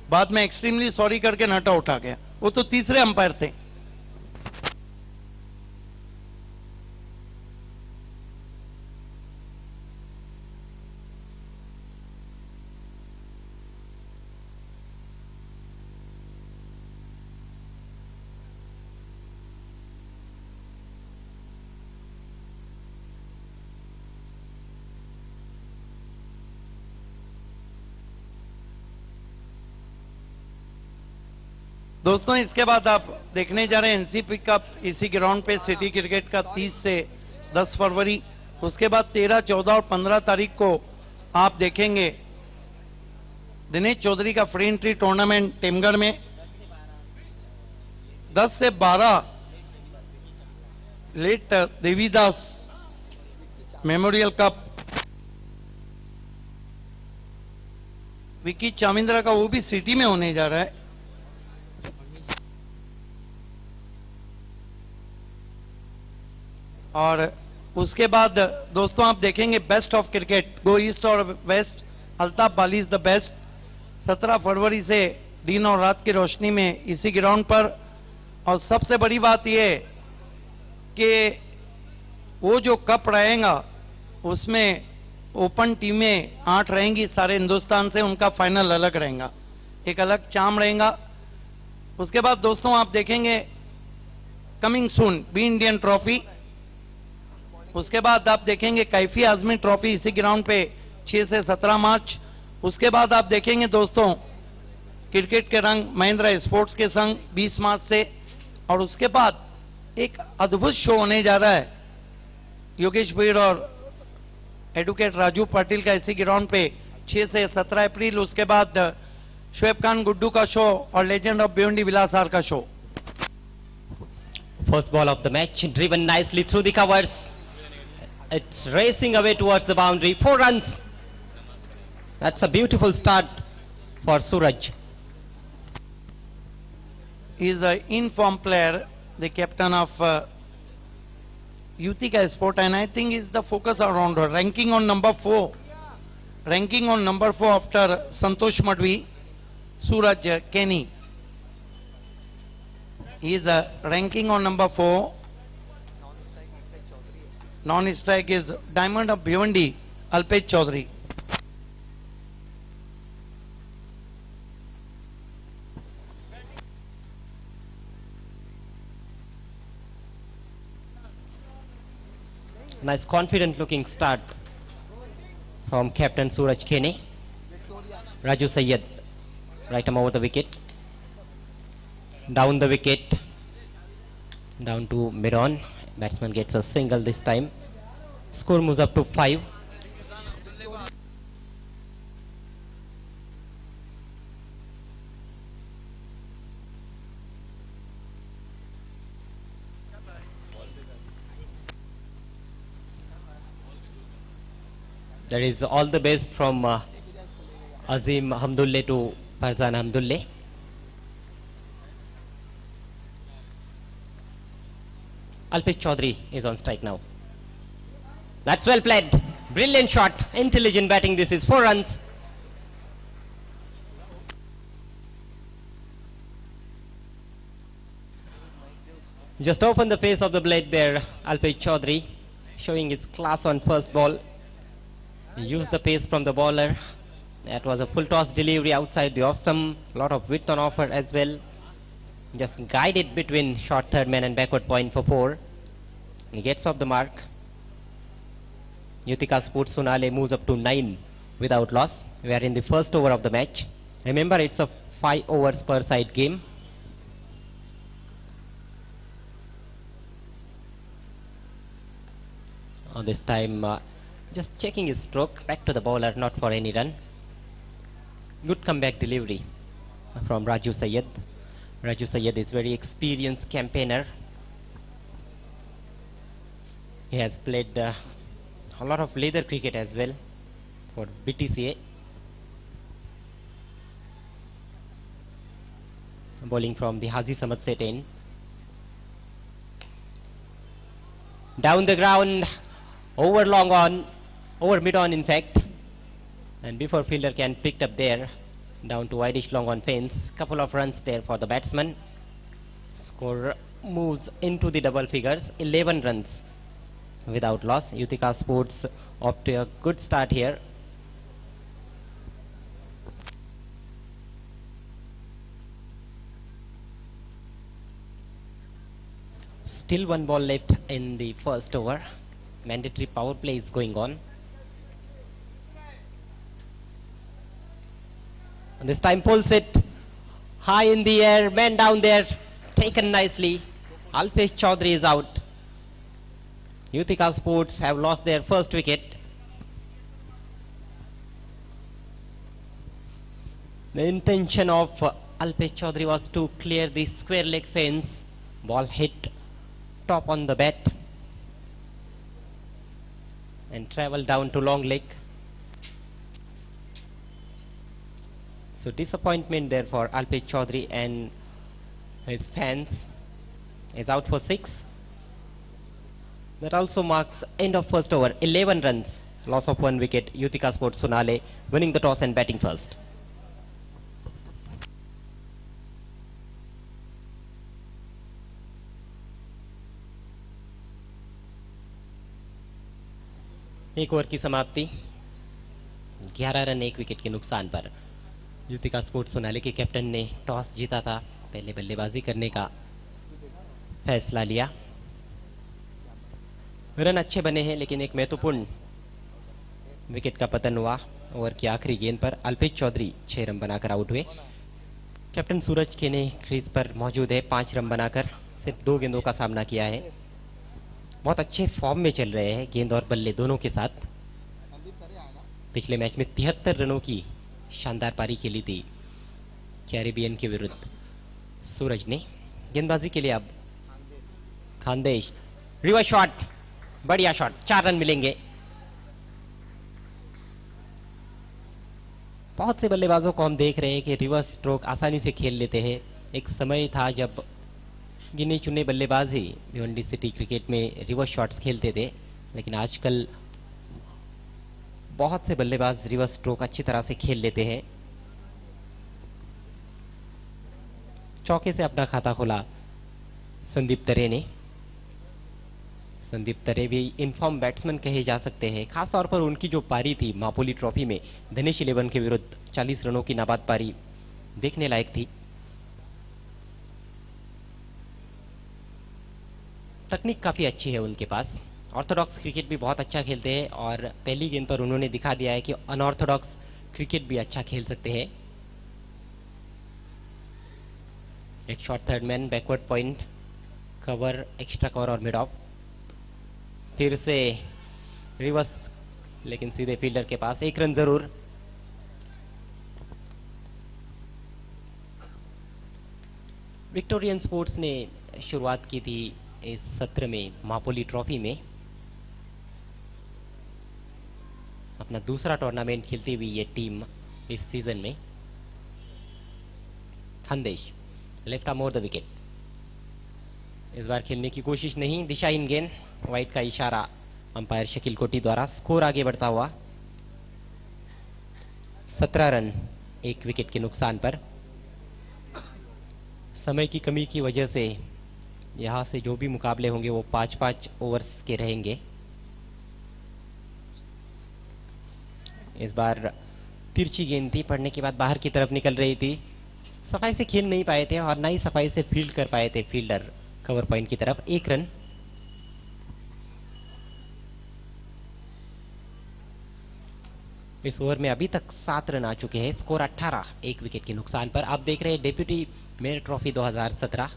बाद में extremely sorry करके नट आउट आ गया, वो तो तीसरे अंपायर थे। दोस्तों इसके बाद आप देखने जा रहे हैं एनसीपी कप इसी ग्राउंड पे सिटी क्रिकेट का 30 से 10 फरवरी। उसके बाद 13, 14 और 15 तारीख को आप देखेंगे दिनेश चौधरी का फ्री एंट्री टूर्नामेंट टेमगढ़ में। 10 से 12 late Devidas memorial cup, Vicky Chamindra का वो भी सिटी में होने जा रहा है। और उसके बाद दोस्तों आप देखेंगे best of cricket, go east और west, Altaf Bali is the best. 17 फरवरी से दिन और रात की रोशनी में इसी ग्राउंड पर। और सबसे बड़ी बात यह कि वो जो कप रहेगा उसमें ओपन टीमें 8 रहेंगी सारे हिंदुस्तान से, उनका फाइनल अलग रहेगा, एक अलग चाम रहेगा। उसके बाद दोस्तों आप देखेंगे coming soon be Indian trophy. उसके बाद आप देखेंगे कैफी आजमी ट्रॉफी इसी ग्राउंड पे 6 से 17 मार्च। उसके बाद आप देखेंगे दोस्तों क्रिकेट के रंग महिंद्रा स्पोर्ट्स के संग 20 मार्च से। और उसके बाद एक अद्भुत शो होने जा रहा है योगेश भीड़ और एडवोकेट राजू पाटिल का इसी ग्राउंड पे 6 से 17 अप्रैल। उसके बाद शोएब खान गुड्डू का शो और legend of Bhiwandi Vilas R का show. First ball of the match, driven nicely through the covers. It's racing away towards the boundary. 4 runs. That's a beautiful start for Suraj. He is an informed player, the captain of Yutika Sport, and I think is the focus around her. Ranking on number 4. Ranking on number 4 after Santosh Madhvi, Suraj Kenny. He is ranking on number 4. Non-strike is Diamond of Bhiwandi, Alpej Chaudhary. Nice confident looking start from captain Suraj Kene. Raju Sayyed right arm over the wicket. Down the wicket. Down to mid-on. Batsman gets a single this time. Score moves up to 5. That is all the best from Azim Hamdulle to Farzan Hamdulle. Alpesh Chaudhary is on strike now. That's well played. Brilliant shot. Intelligent batting. This is 4 runs. Just open the face of the blade there, Alpesh Chaudhary, showing its class on first ball. Used the pace from the bowler. That was a full toss delivery outside the off stump. Lot of width on offer as well. Just guided between short third man and backward point for 4. He gets off the mark. Yutika Sports Sonale moves up to 9 without loss. We are in the first over of the match. Remember, it's a 5 overs per side game. This time just checking his stroke, back to the bowler, not for any run. Good comeback delivery from Raju Sayyed. Raju Sayyed is very experienced campaigner. He has played a lot of leather cricket as well for BTCA. Bowling from the Haji Samad set in. Down the ground, over long on, over mid on in fact. And before fielder can pick up there, down to wideish long on fence. Couple of runs there for the batsman. Score moves into the double figures, 11 runs without loss. Yutika Sports off to a good start here. Still one ball left in the first over. Mandatory power play is going on. And this time pulls it high in the air, man down there, taken nicely. Alpesh Chaudhary is out. Yutika Sports have lost their first wicket. The intention of Alpesh Chaudhary was to clear the square leg fence. Ball hit top on the bat and travel down to long leg. So disappointment there for Alpesh Chaudhary and his fans. Is out for 6. That also marks end of first over. 11 runs, loss of 1 wicket. Yutika Sports Sonale winning the toss and batting first. एक over की समाप्ति, 11 run 1 wicket के नुकसान पर। Yutika sports Sonali के captain ने toss जीता था, पहले बल्लेबाजी करने का फैसला लिया। रन अच्छे बने हैं लेकिन एक महत्वपूर्ण विकेट का पतन हुआ। ओवर की आखिरी गेंद पर अल्पेश चौधरी 6 रन बनाकर आउट हुए। कैप्टन सूरज के ने क्रीज पर मौजूद है, 5 रन बनाकर सिर्फ 2 गेंदों का सामना किया है। बहुत अच्छे फॉर्म में चल रहे हैं गेंद और बल्ले दोनों के साथ। पिछले मैच में 73 रनों की शानदार पारी खेली थी कैरिबियन के विरुद्ध सूरज ने। गेंदबाजी के लिए अब खानदेश, रिवर्स शॉट, बढ़िया शॉट, 4 रन मिलेंगे। बहुत से बल्लेबाजों को हम देख रहे हैं कि रिवर्स स्ट्रोक आसानी से खेल लेते हैं। एक समय था जब गिने चुने बल्लेबाज ही भिवंडी सिटी क्रिकेट में रिवर्स शॉट्स खेलते थे, लेकिन आजकल बहुत से बल्लेबाज रिवर्स स्ट्रोक अच्छी तरह से खेल लेते हैं। चौके से अपना खाता खोला संदीप तरे ने। संदीप तरे भी इनफॉर्म बैट्समैन कहे जा सकते हैं, खासतौर पर उनकी जो पारी थी मापोली ट्रॉफी में धनेश 11 के विरुद्ध 40 रनों की नाबाद पारी देखने लायक थी। तकनीक काफी अच्छी है उनके पास। ऑर्थोडॉक्स क्रिकेट भी बहुत अच्छा खेलते हैं और पहली गेंद पर उन्होंने दिखा दिया है कि अनऑर्थोडॉक्स क्रिकेट भी अच्छा खेल सकते हैं। एक shot third man, backward point, cover, extra cover और मिड ऑफ। फिर से रिवर्स लेकिन सीधे फील्डर के पास, 1 रन जरूर। विक्टोरियन स्पोर्ट्स ने शुरुआत की थी इस सत्र में मापोली ट्रॉफी में, अपना दूसरा टूर्नामेंट खेलती हुई ये टीम इस सीजन में। Khandesh left arm over the wicket, इस बार खेलने की कोशिश नहीं, दिशाहीन गेंद, वाइड का इशारा अंपायर शकील कोटी द्वारा। स्कोर आगे बढ़ता हुआ 17 रन 1 विकेट के नुकसान पर। समय की कमी की वजह से यहां से जो भी मुकाबले होंगे वो 5-5 ओवर्स के रहेंगे। इस बार तिरछी गेंद थी, पड़ने के बाद बाहर की तरफ निकल रही थी। सफाई से खेल नहीं पाए थे और ना ही सफाई से फील्ड कर पाए थे फील्डर कवर पॉइंट की तरफ। 1 रन। इस ओवर में अभी तक 7 रन आ चुके हैं। स्कोर 18 1 विकेट के नुकसान पर। आप देख रहे हैं डेप्यूटी मेयर ट्रॉफी 2017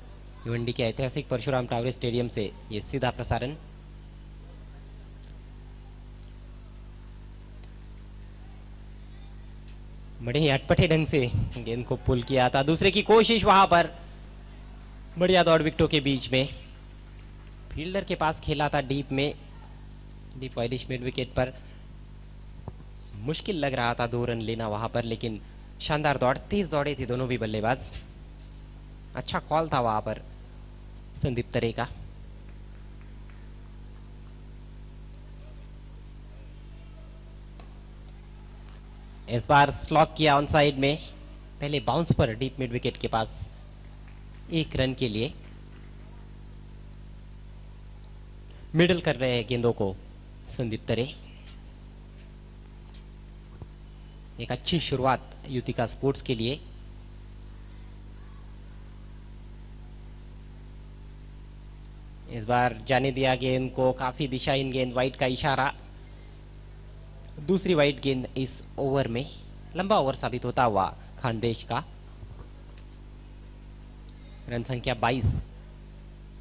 भिवंडी के ऐतिहासिक परशुराम टावरे स्टेडियम से ये सीधा प्रसारण। बड़े ही अटपटे ढंग से गेंद को पुल किया था, दूसरे की कोशिश वहां पर, बढ़िया दौड़ विकेटों के बीच में। फील्डर के पास खेला था डीप में, डीप वाइडिश मिड विकेट पर। मुश्किल लग रहा था 2 रन लेना वहां पर, लेकिन शानदार दौड़, तेज दौड़े थे दोनों भी बल्लेबाज। अच्छा कॉल था वहां पर संदीप तरे का। इस बार स्लॉक किया ऑन साइड में, पहले बाउंस पर डीप मिड विकेट के पास 1 रन के लिए मिडल कर रहे हैं गेंदों को संदीप तरे। एक अच्छी शुरुआत युतिका स्पोर्ट्स के लिए। इस बार जाने दिया गेंद को, काफी दिशाहीन गेंद, वाइड का इशारा। दूसरी वाइड गेंद इस ओवर में, लंबा ओवर साबित होता हुआ खानदेश का। रन संख्या 22,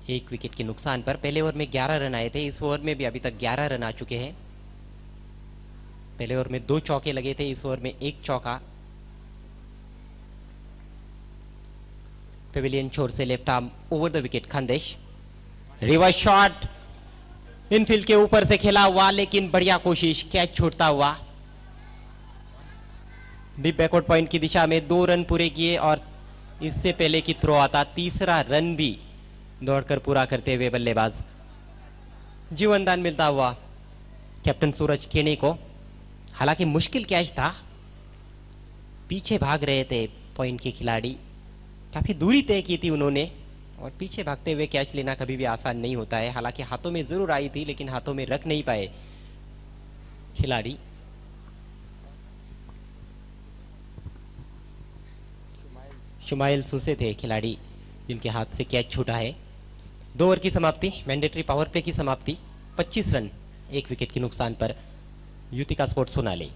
1 विकेट के नुकसान पर। पहले ओवर में 11 रन आए थे, इस ओवर में भी अभी तक 11 रन आ चुके हैं। पहले ओवर में 2 चौके लगे थे, इस ओवर में 1 चौका। पेविलियन छोर से left arm over the wicket Khandesh. Reverse shot Enfield के ऊपर से खेला हुआ, लेकिन बढ़िया कोशिश, कैच छूटता हुआ। डीप बैकवर्ड पॉइंट की दिशा में 2 रन पूरे किए और इससे पहले की थ्रो आता, तीसरा रन भी दौड़कर पूरा करते हुए बल्लेबाज। जीवनदान मिलता हुआ कैप्टन सूरज केने को। हालांकि मुश्किल कैच था, पीछे भाग रहे थे पॉइंट के खिलाड़ी, काफी दूरी तय की थी उन्होंने, और पीछे भागते हुए कैच लेना कभी भी आसान नहीं होता है। हालांकि हाथों में जरूर आई थी, लेकिन हाथों में रख नहीं पाए खिलाड़ी। शुमाइल सुसे थे खिलाड़ी जिनके हाथ से कैच छूटा है। 2 ओवर की समाप्ति, मैंडेटरी पावर प्ले की समाप्ति। 25 रन 1 विकेट के नुकसान पर युतिका स्पोर्ट्स सोनाली।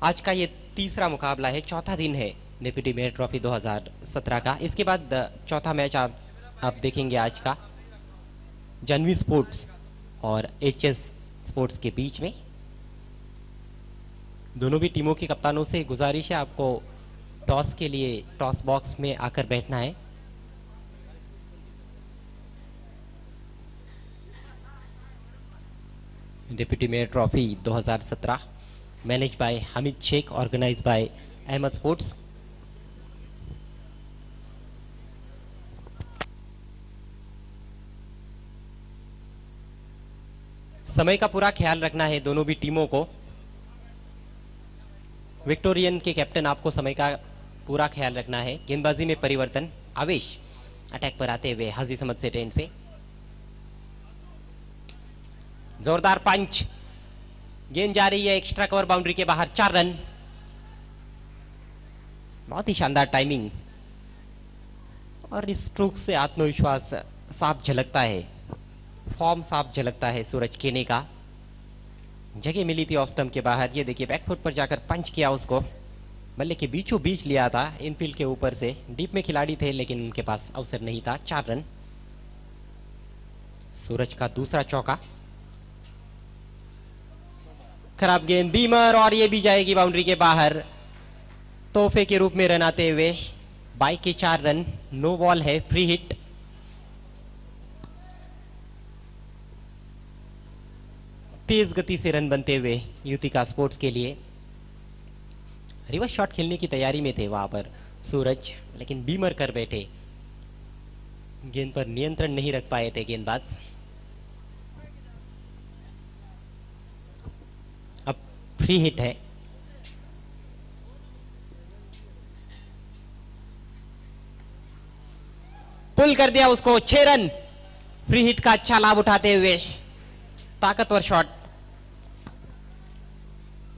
आज का ये तीसरा मुकाबला है, चौथा दिन है डेप्यूटी मेयर ट्रॉफी 2017 का। इसके बाद चौथा मैच आप देखेंगे आज का जानवी स्पोर्ट्स और एचएस स्पोर्ट्स के बीच में। दोनों भी टीमों के कप्तानों से गुजारिश है आपको टॉस के लिए टॉस बॉक्स में आकर बैठना है। Deputy mayor trophy 2017 manage by Hamid Shaikh, organise by Ahmed sports. समय का पूरा ख्याल रखना है दोनों भी टीमों को। विक्टोरियन के कैप्टन आपको समय का पूरा ख्याल रखना है। गेंदबाजी में परिवर्तन, आवेश अटैक पर आते हुए हाजी समद से टेंट से जोरदार पंच, गेंद जा रही है एक्स्ट्रा कवर बाउंड्री के बाहर। 4 रन, बहुत ही शानदार टाइमिंग और इस स्ट्रोक से आत्मविश्वास साफ झलकता है, फॉर्म साफ झलकता है सूरज केने का। जगह मिली थी ऑफ स्टंप के बाहर, ये देखिए बैकफुट पर जाकर पंच किया उसको, बल्ले के बीचों बीच लिया था इनफील्ड के ऊपर से। डीप में खिलाड़ी थे लेकिन उनके पास अवसर नहीं था। 4 रन। सूरज का दूसरा चौका, खराब गेंद बीमर और ये भी जाएगी बाउंड्री के बाहर। तोहफे के रूप में रन आते हुए 22 के 4 रन। नो बॉल है, फ्री हिट। तेज गति से रन बनते हुए युतिका स्पोर्ट्स के लिए। रिवर्स शॉट खेलने की तैयारी में थे वहां पर सूरज, लेकिन बीमर कर बैठे, गेंद पर नियंत्रण नहीं रख पाए थे गेंदबाज। अब फ्री हिट है। पुल कर दिया उसको, 6 रन। फ्री हिट का अच्छा लाभ उठाते हुए ताकतवर शॉट,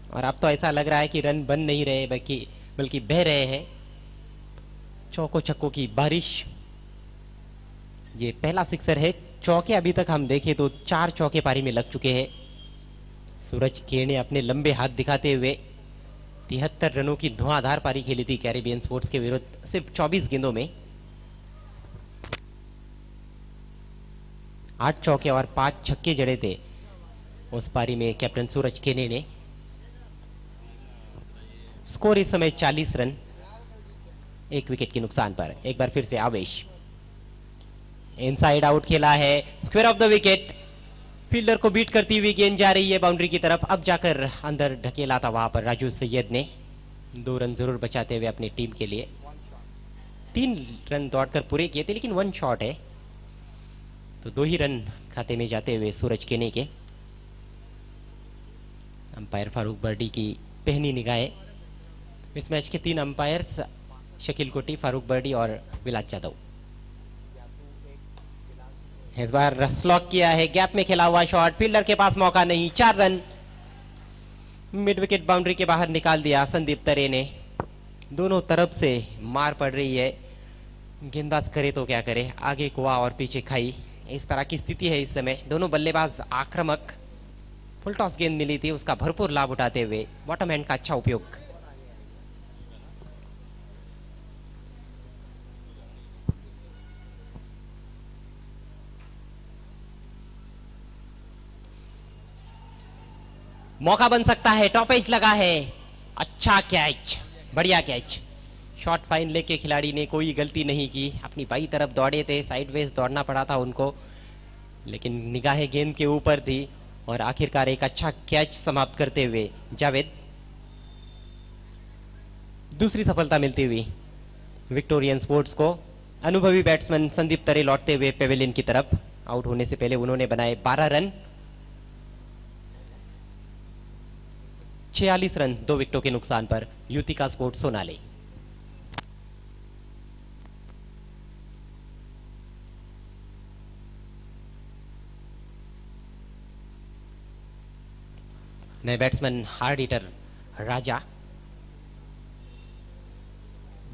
और अब तो ऐसा लग रहा है कि रन बन नहीं रहे बल्कि बह रहे हैं। चौकों छक्कों की बारिश। ये पहला सिक्सर है। चौके अभी तक हम देखें तो 4 चौके पारी में लग चुके हैं। सूरज केने ने अपने लंबे हाथ दिखाते हुए 73 रनों की धुआंधार पारी खेली थी कैरेबियन स्पोर्ट्स के विरुद्ध सिर्फ 24 गेंदों में। 8 चौके और 5 छक्के जड़े थे उस पारी में कैप्टन सूरज केने ने। स्कोर इस समय 40 रन 1 विकेट के नुकसान पर। एक बार फिर से आवेश, इनसाइड आउट खेला है, square of the wicket. Fielder को बीट करती हुई गेंद जा रही है बाउंड्री की तरफ। अब जाकर अंदर ढकेला था वहां पर राजू सैयद ने। 2 रन जरूर बचाते हुए अपनी टीम के लिए। 3 रन दौड़कर पूरे किए थे, लेकिन 1 शॉट है तो 2 ही रन खाते में जाते हुए सूरज केनी के। अंपायर फारूक बर्डी की पहनी निगाहें। इस मैच के 3 अंपायर्स शकील कोटी, फारूक बर्डी और विलास यादव। इस बार स्लॉक किया है, गैप में खेला हुआ शॉट, फील्डर के पास मौका नहीं, 4 रन मिड विकेट बाउंड्री के बाहर निकाल दिया संदीप तरे ने। दोनों तरफ से मार पड़ रही है, गेंदबाज करे तो क्या करे, आगे कुआ और पीछे खाई, इस तरह की स्थिति है इस समय। दोनों बल्लेबाज आक्रामक। फुल टॉस गेंद मिली थी, उसका भरपूर लाभ उठाते हुए बॉटम हैंड का अच्छा उपयोग। मौका बन सकता है, टॉप एज लगा है, अच्छा कैच, बढ़िया कैच। शॉर्ट फाइन लेके खिलाड़ी ने कोई गलती नहीं की, अपनी बाई तरफ दौड़े थे, साइडवेज दौड़ना पड़ा था उनको, लेकिन निगाहें गेंद के ऊपर थी और आखिरकार एक अच्छा कैच समाप्त करते हुए जावेद दूसरी सफलता मिलती हुई विक्टोरियन स्पोर्ट्स को। अनुभवी बैट्समैन संदीप तरे लौटते हुए पेविलियन की तरफ। आउट होने से पहले उन्होंने बनाए 12 रन, 46 रन 2 विकेटों के नुकसान पर युतिका स्पोर्ट्स सोनाली। नए बैट्समैन हार्ड हिटर राजा।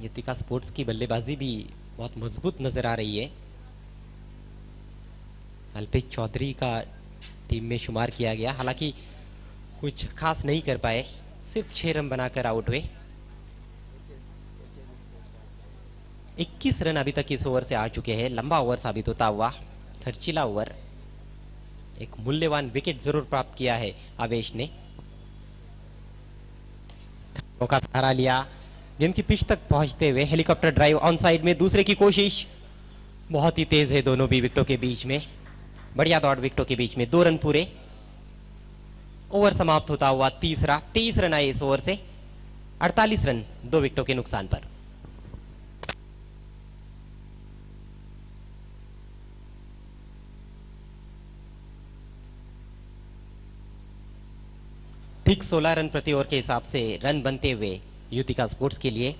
युतिका स्पोर्ट्स की बल्लेबाजी भी बहुत मजबूत नजर आ रही है। अल्पेश चौधरी का टीम में शुमार किया गया, हालांकि कुछ खास नहीं कर पाए, सिर्फ 6 रन बनाकर आउट हुए। 21 रन अभी तक इस ओवर से आ चुके हैं, लंबा ओवर साबित होता हुआ, खर्चीला ओवर। एक मूल्यवान विकेट जरूर प्राप्त किया है आवेश ने। का सहारा लिया, गेंद की पिच तक पहुंचते हुए हेलीकॉप्टर ड्राइव ऑन साइड में, दूसरे की कोशिश, बहुत ही तेज है दोनों भी विकेटों के बीच में, बढ़िया दौड़ विकेटों के बीच में, 2 रन पूरे। ओवर समाप्त होता हुआ तीसरा, 23 रन आए इस ओवर से, 48 रन 2 विकेटों के नुकसान पर। ठीक 16 रन प्रति ओवर के हिसाब से रन बनते हुए युतिका स्पोर्ट्स के लिए।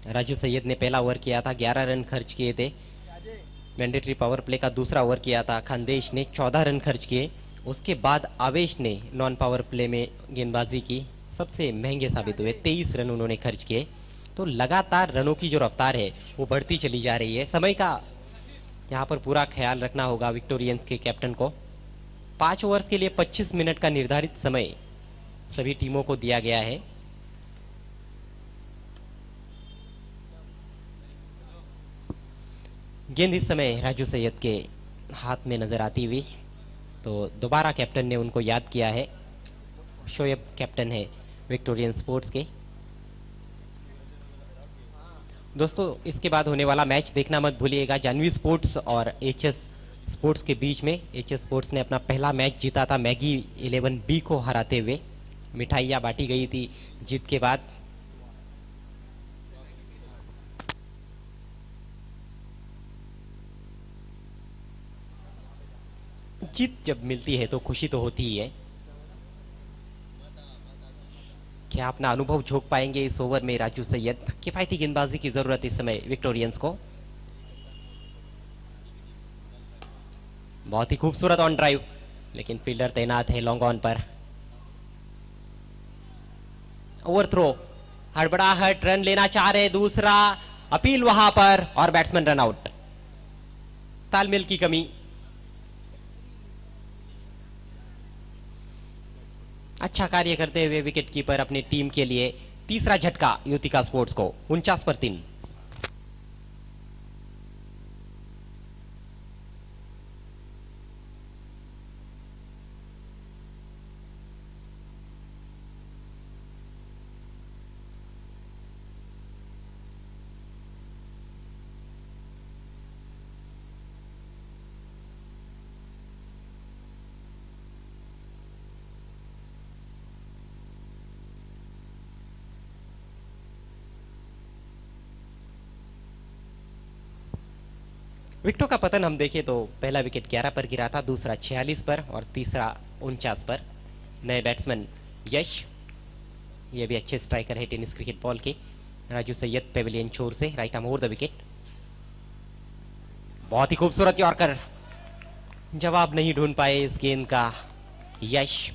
राजू सैयद ने पहला ओवर किया था, 11 रन खर्च किए थे। मैंडेटरी पावर प्ले का दूसरा ओवर किया था, खानदेश ने 14 रन खर्च किए। उसके बाद आवेश ने नॉन पावर प्ले में गेंदबाजी की, सबसे महंगे साबित हुए, 23 रन उन्होंने खर्च किए। तो लगातार रनों की जो रफ्तार है वो बढ़ती चली जा रही है। समय का यहाँ पर पूरा ख्याल रखना होगा विक्टोरियंस के कैप्टन को। 5 ओवर्स के लिए 25 मिनट का निर्धारित समय सभी टीमों को दिया गया है। गेंद इस समय राजू सैयद के हाथ में नजर आती हुई, तो दोबारा कैप्टन ने उनको याद किया है। शोएब कैप्टन है विक्टोरियन स्पोर्ट्स के। दोस्तों, इसके बाद होने वाला मैच देखना मत भूलिएगा, जानवी स्पोर्ट्स और एचएस स्पोर्ट्स के बीच में। एचएस स्पोर्ट्स ने अपना पहला मैच जीता था मैगी 11B को हराते हुए। मिठाइयाँ बांटी गई थी जीत के बाद। जीत जब मिलती है तो खुशी तो होती ही है। क्या अपना अनुभव झोंक पाएंगे इस ओवर में राजू सैयद? किफायती गेंदबाजी की जरूरत इस समय विक्टोरियंस को। बहुत ही खूबसूरत ऑन ड्राइव, लेकिन फील्डर तैनात है लॉन्ग ऑन पर। ओवर थ्रो, हड़बड़ाहट, रन लेना चाह रहे, दूसरा अपील वहां पर और बैट्समैन रन आउट। तालमेल की कमी। अच्छा कार्य करते हुए विकेट कीपर अपनी टीम के लिए तीसरा झटका युतिका स्पोर्ट्स को, 49 पर 3। विकेटों का पतन हम देखें तो पहला विकेट 11 पर गिरा था, दूसरा 46 पर और तीसरा 49 पर। नए बैट्समैन यश, ये भी अच्छे स्ट्राइकर है टेनिस क्रिकेट बॉल के। राजू सैयद पेविलियन छोर से right arm over the wicket. बहुत ही खूबसूरत यॉर्कर, जवाब नहीं ढूंढ पाए इस गेंद का यश।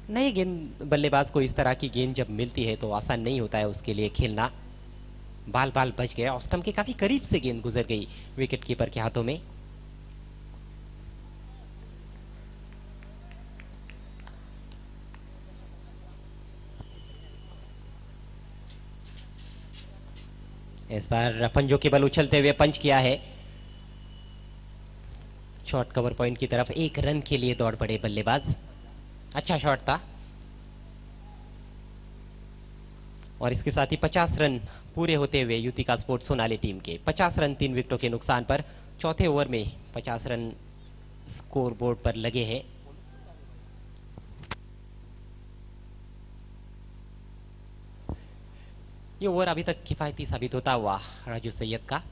नए गेंद बल्लेबाज को इस तरह की गेंद जब मिलती है तो आसान नहीं होता है उसके लिए खेलना। बाल बाल बच गया और स्टंप के काफी करीब से गेंद गुजर गई विकेट कीपर के हाथों में। इस बार पंजों के बल उछलते हुए पंच किया है शॉर्ट कवर पॉइंट की तरफ। 1 रन के लिए दौड़ पड़े बल्लेबाज। अच्छा शॉट था और इसके साथ ही 50 रन पूरे होते हुए युतिका स्पोर्ट्स सोनाली टीम के 50 रन 3 विकेटों के नुकसान पर चौथे ओवर में 50 रन स्कोर बोर्ड पर लगे हैं। ये ओवर अभी तक किफायती साबित होता हुआ राजू सैयद का।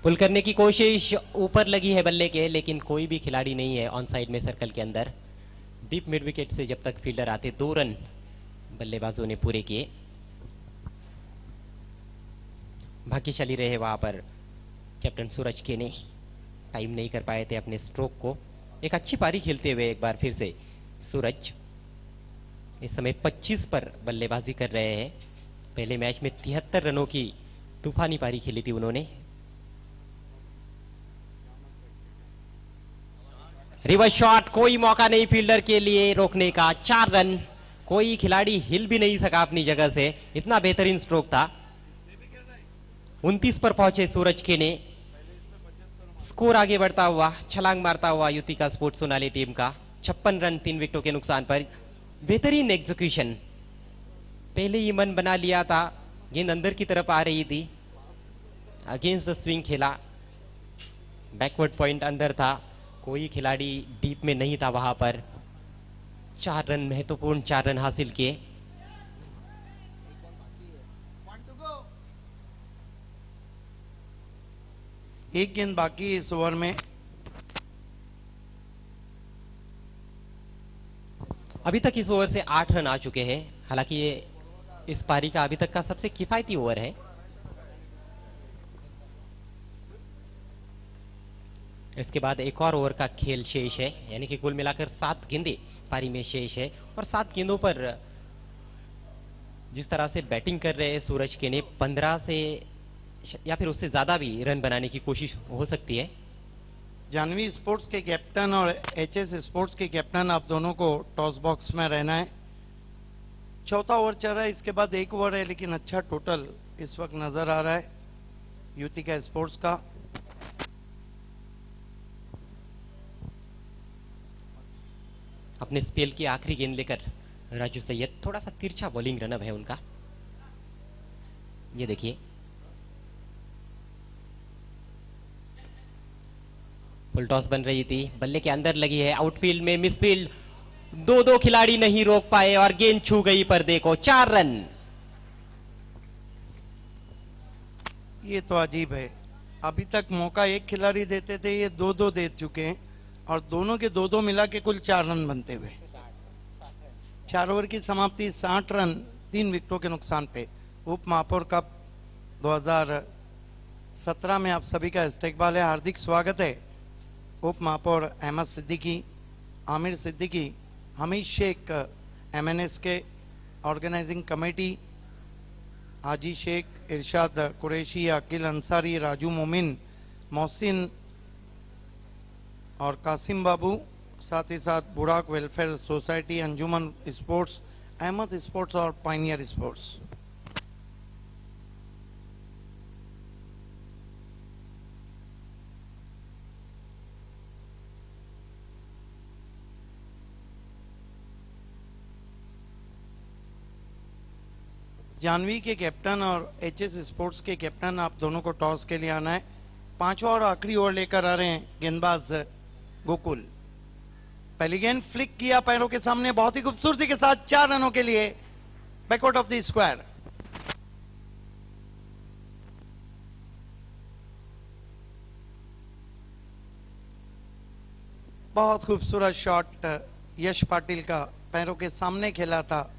पुल करने की कोशिश ऊपर लगी है बल्ले के, लेकिन कोई भी खिलाड़ी नहीं है ऑन साइड में सर्कल के अंदर। डीप मिड विकेट से जब तक फील्डर आते 2 रन बल्लेबाजों ने पूरे किए। भाग्यशाली रहे वहां पर कैप्टन सूरज के ने, टाइम नहीं कर पाए थे अपने स्ट्रोक को। एक अच्छी पारी खेलते हुए एक बार फिर से सूरज इस समय 25 पर बल्लेबाजी कर रहे हैं। पहले मैच में 73 रनों की तूफानी पारी खेली थी उन्होंने। रिवर्स शॉट, कोई मौका नहीं फील्डर के लिए रोकने का। 4 रन, कोई खिलाड़ी हिल भी नहीं सका अपनी जगह से, इतना बेहतरीन स्ट्रोक था। 29 पर पहुंचे सूरज के ने। स्कोर आगे बढ़ता हुआ, छलांग मारता हुआ युतिका स्पोर्ट्स सोनाली टीम का 56 रन 3 विकेटों के नुकसान पर। बेहतरीन एग्जीक्यूशन, पहले ही मन बना लिया था, गेंद अंदर की तरफ आ रही थी, अगेंस्ट द स्विंग खेला, बैकवर्ड पॉइंट अंदर था, कोई खिलाड़ी डीप में नहीं था वहां पर। 4 रन, महत्वपूर्ण 4 रन हासिल किए। एक गेंद बाकी इस ओवर में। अभी तक इस ओवर से 8 रन आ चुके हैं। हालांकि ये इस पारी का अभी तक का सबसे किफायती ओवर है। इसके बाद एक और ओवर का खेल शेष है, यानी कि कुल मिलाकर 7 गेंदें पारी में शेष है। और 7 गेंदों पर जिस तरह से बैटिंग कर रहे हैं सूरज के ने, 15 से या फिर उससे ज्यादा भी रन बनाने की कोशिश हो सकती है। जानवी स्पोर्ट्स के कैप्टन और एचएस स्पोर्ट्स के कैप्टन, आप दोनों को टॉस बॉक्स में रहना है। चौथा ओवर चल रहा है, इसके बाद 1 ओवर है, लेकिन अच्छा टोटल इस वक्त नजर आ रहा है युतिका स्पोर्ट्स का। अपने स्पेल की आखिरी गेंद लेकर राजू सैयद, थोड़ा सा तिरछा बॉलिंग रनअप है उनका। ये देखिए, फुल टॉस बन रही थी, बल्ले के अंदर लगी है, आउटफील्ड में मिसफील्ड, 2 खिलाड़ी नहीं रोक पाए और गेंद छू गई पर्दे को। 4 रन। ये तो अजीब है, अभी तक मौका एक खिलाड़ी देते थे, ये 2-2 दे चुके हैं और दोनों के 2-2 मिला के कुल 4 रन बनते हुए। 4 ओवर की समाप्ति, 60 रन 3 विकेटों के नुकसान पे। उप महापौर कप 2017 में आप सभी का इस्तकबाल है, हार्दिक स्वागत है। उप महापौर अहमद सिद्दीकी, आमिर सिद्दीकी, हमीद शेख, एमएनएस के ऑर्गेनाइजिंग कमेटी, हाजी शेख, इरशाद कुरैशी, अकील अंसारी, राजू मोमिन, मोहसिन और कासिम बाबू, साथ ही साथ बुराक वेलफेयर सोसाइटी, अंजुमन स्पोर्ट्स, अहमद स्पोर्ट्स और पाइनियर स्पोर्ट्स। जानवी के कैप्टन और एचएस स्पोर्ट्स के कैप्टन, आप दोनों को टॉस के लिए आना है। 5वां और आखिरी ओवर लेकर आ रहे हैं गेंदबाज गोकुल। पहली गेंद फ्लिक किया पैरों के सामने, बहुत ही खूबसूरती के साथ 4 रनों के लिए बैकवर्ड ऑफ द स्क्वायर। बहुत खूबसूरत शॉट यश पाटिल का, पैरों के सामने खेला था।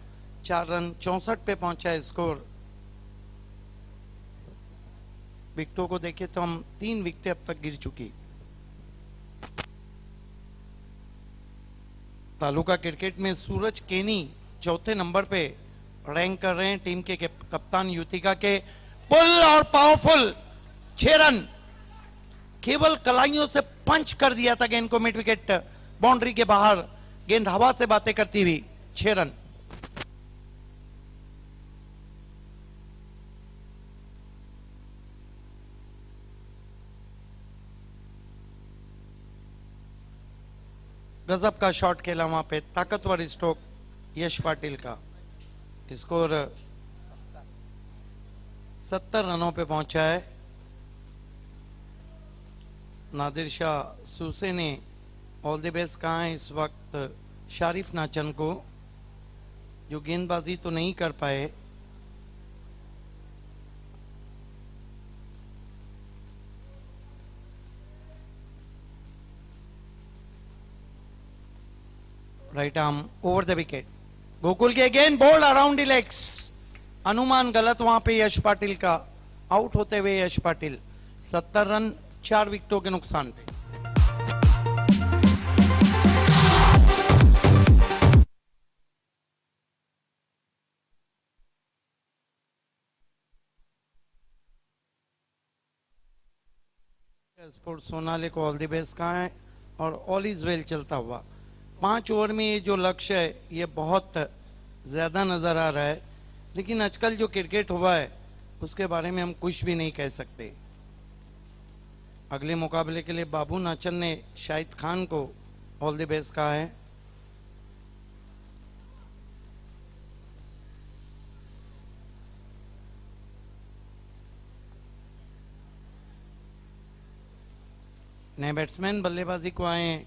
4 रन 64 पे पहुंचा है स्कोर। विकेटों को देखें तो हम 3 विकेटें अब तक गिर चुकी। तालुका क्रिकेट में सूरज केनी चौथे नंबर पे रैंक कर रहे हैं, टीम के कप्तान युतिका के। पुल और पावरफुल 6 रन, केवल कलाइयों से पंच कर दिया था गेंद को मिड विकेट बाउंड्री के बाहर, गेंद हवा से बातें करती हुई। 6 रन। गजब का शॉट खेला वहां पे, ताकतवर स्ट्रोक यश पाटिल का। स्कोर 70 रनों पे पहुंचा है। नादिर शाह सूसे ने ऑल द बेस्ट कहा है इस वक्त शारिफ नाचन को, जो गेंदबाजी तो नहीं कर पाए। Right arm over the wicket. Gokul के again ball around the legs. अनुमान गलत वहां पे यश पाटिल का, आउट होते हुए यश पाटिल। 70 रन 4 विकेटों के नुकसान पे। स्पोर्ट्स सोनाले को ऑल द बेस्ट कहा है और ऑल इज वेल चलता हुआ। 5 ओवर में ये जो लक्ष्य है ये बहुत ज्यादा नजर आ रहा है, लेकिन आजकल जो क्रिकेट हुआ है उसके बारे में हम कुछ भी नहीं कह सकते। अगले मुकाबले के लिए बाबू नाचन ने शाहिद खान को ऑल द बेस्ट कहा है। नए बैट्समैन बल्लेबाजी को आए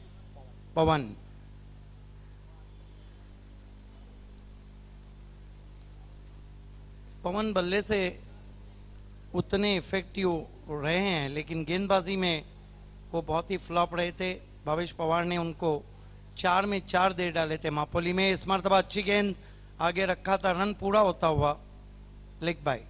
पवन। पवन बल्ले से उतने इफेक्टिव रहे हैं, लेकिन गेंदबाजी में वो बहुत ही फ्लॉप रहे थे। भावेश पवार ने उनको 4 में 4 दे डाले थे मापोली में। इस मरतबा अच्छी गेंद आगे रखा था, रन पूरा होता हुआ लेग बाय।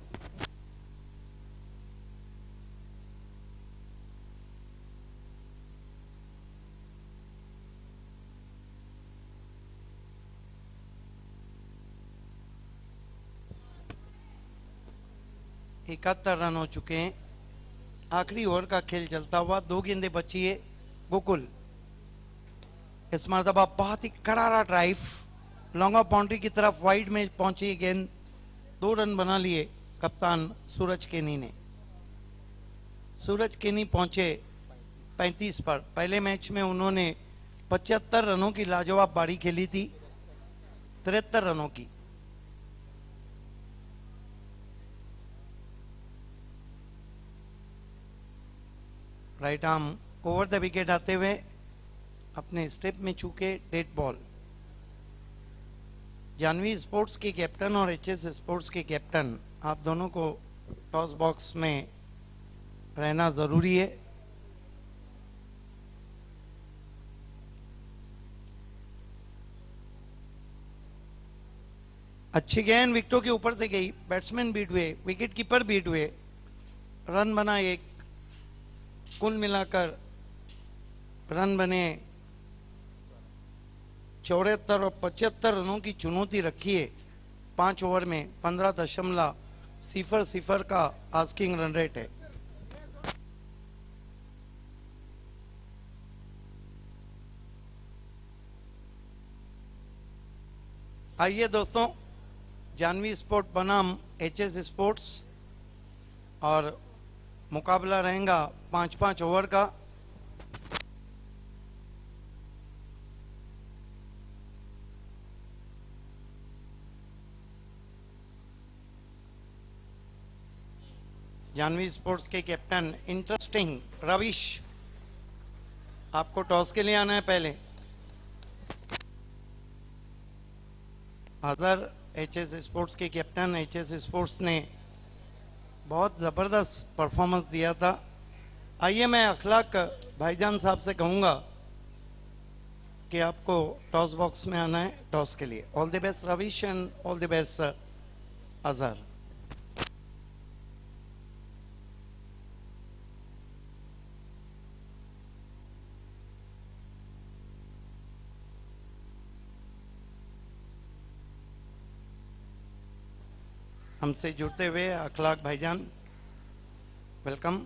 इकहत्तर रन हो चुके हैं। आखिरी ओवर का खेल चलता हुआ, 2 गेंदें बची है गोकुल। इस मरतबा बहुत ही करारा ड्राइव, लॉन्ग ऑफ बाउंड्री की तरफ वाइड में पहुंची गेंद। 2 रन बना लिए कप्तान सूरज केनी ने। सूरज केनी पहुंचे 35 पर। पहले मैच में उन्होंने 75 रनों की लाजवाब पारी खेली थी, 73 रनों की। Right arm over the wicket आते हुए अपने स्टेप में चूके डेड बॉल। जानवी स्पोर्ट्स के कैप्टन और एचएस स्पोर्ट्स के कैप्टन, आप दोनों को टॉस बॉक्स में रहना जरूरी है। अच्छी गेंद विकेटों के ऊपर से गई, बैट्समैन बीट हुए, विकेट कीपर बीट हुए। रन बना 1, कुल मिलाकर रन बने 74 और 75 रनों की चुनौती रखी है 5 ओवर में। 15.00 का आस्किंग रन रेट है। आइए दोस्तों, जानवी स्पोर्ट बनाम एचएस स्पोर्ट्स, और मुकाबला रहेगा 5-5 ओवर का। जानवी स्पोर्ट्स के कैप्टन इंटरेस्टिंग रविश, आपको टॉस के लिए आना है पहले। हाजिर एचएस स्पोर्ट्स के कैप्टन। एचएस स्पोर्ट्स ने बहुत ज़बरदस्त परफॉर्मेंस दिया था। आइए मैं अखलाक भाईजान साहब से कहूँगा कि आपको टॉस बॉक्स में आना है टॉस के लिए। All the best Ravish and all the best Azhar. हमसे जुड़ते हुए अखलाक भाईजान, वेलकम।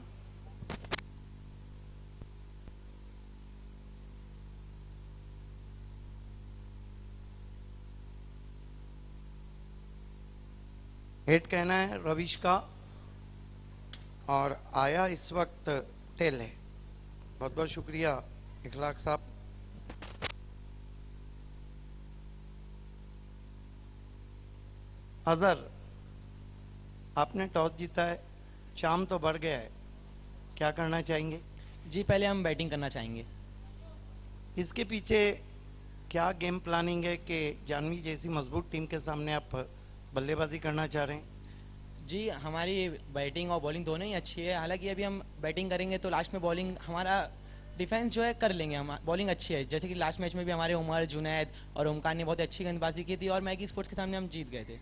हेड कहना है रविश का और आया इस वक्त टेल है। बहुत बहुत शुक्रिया इखलाक साहब। अजहर, आपने टॉस जीता है, शाम तो बढ़ गया है, क्या करना चाहेंगे? जी पहले हम बैटिंग करना चाहेंगे। इसके पीछे क्या गेम प्लानिंग है कि जानवी जैसी मजबूत टीम के सामने आप बल्लेबाजी करना चाह रहे हैं? जी हमारी बैटिंग और बॉलिंग दोनों ही अच्छी है। हालांकि अभी हम बैटिंग करेंगे तो लास्ट में बॉलिंग हमारा डिफेंस जो है कर लेंगे। हम बॉलिंग अच्छी है, जैसे कि लास्ट मैच में भी हमारे उमर, जुनैद और ओमकार ने बहुत अच्छी गेंदबाजी की थी और मैगी स्पोर्ट्स के सामने हम जीत गए थे।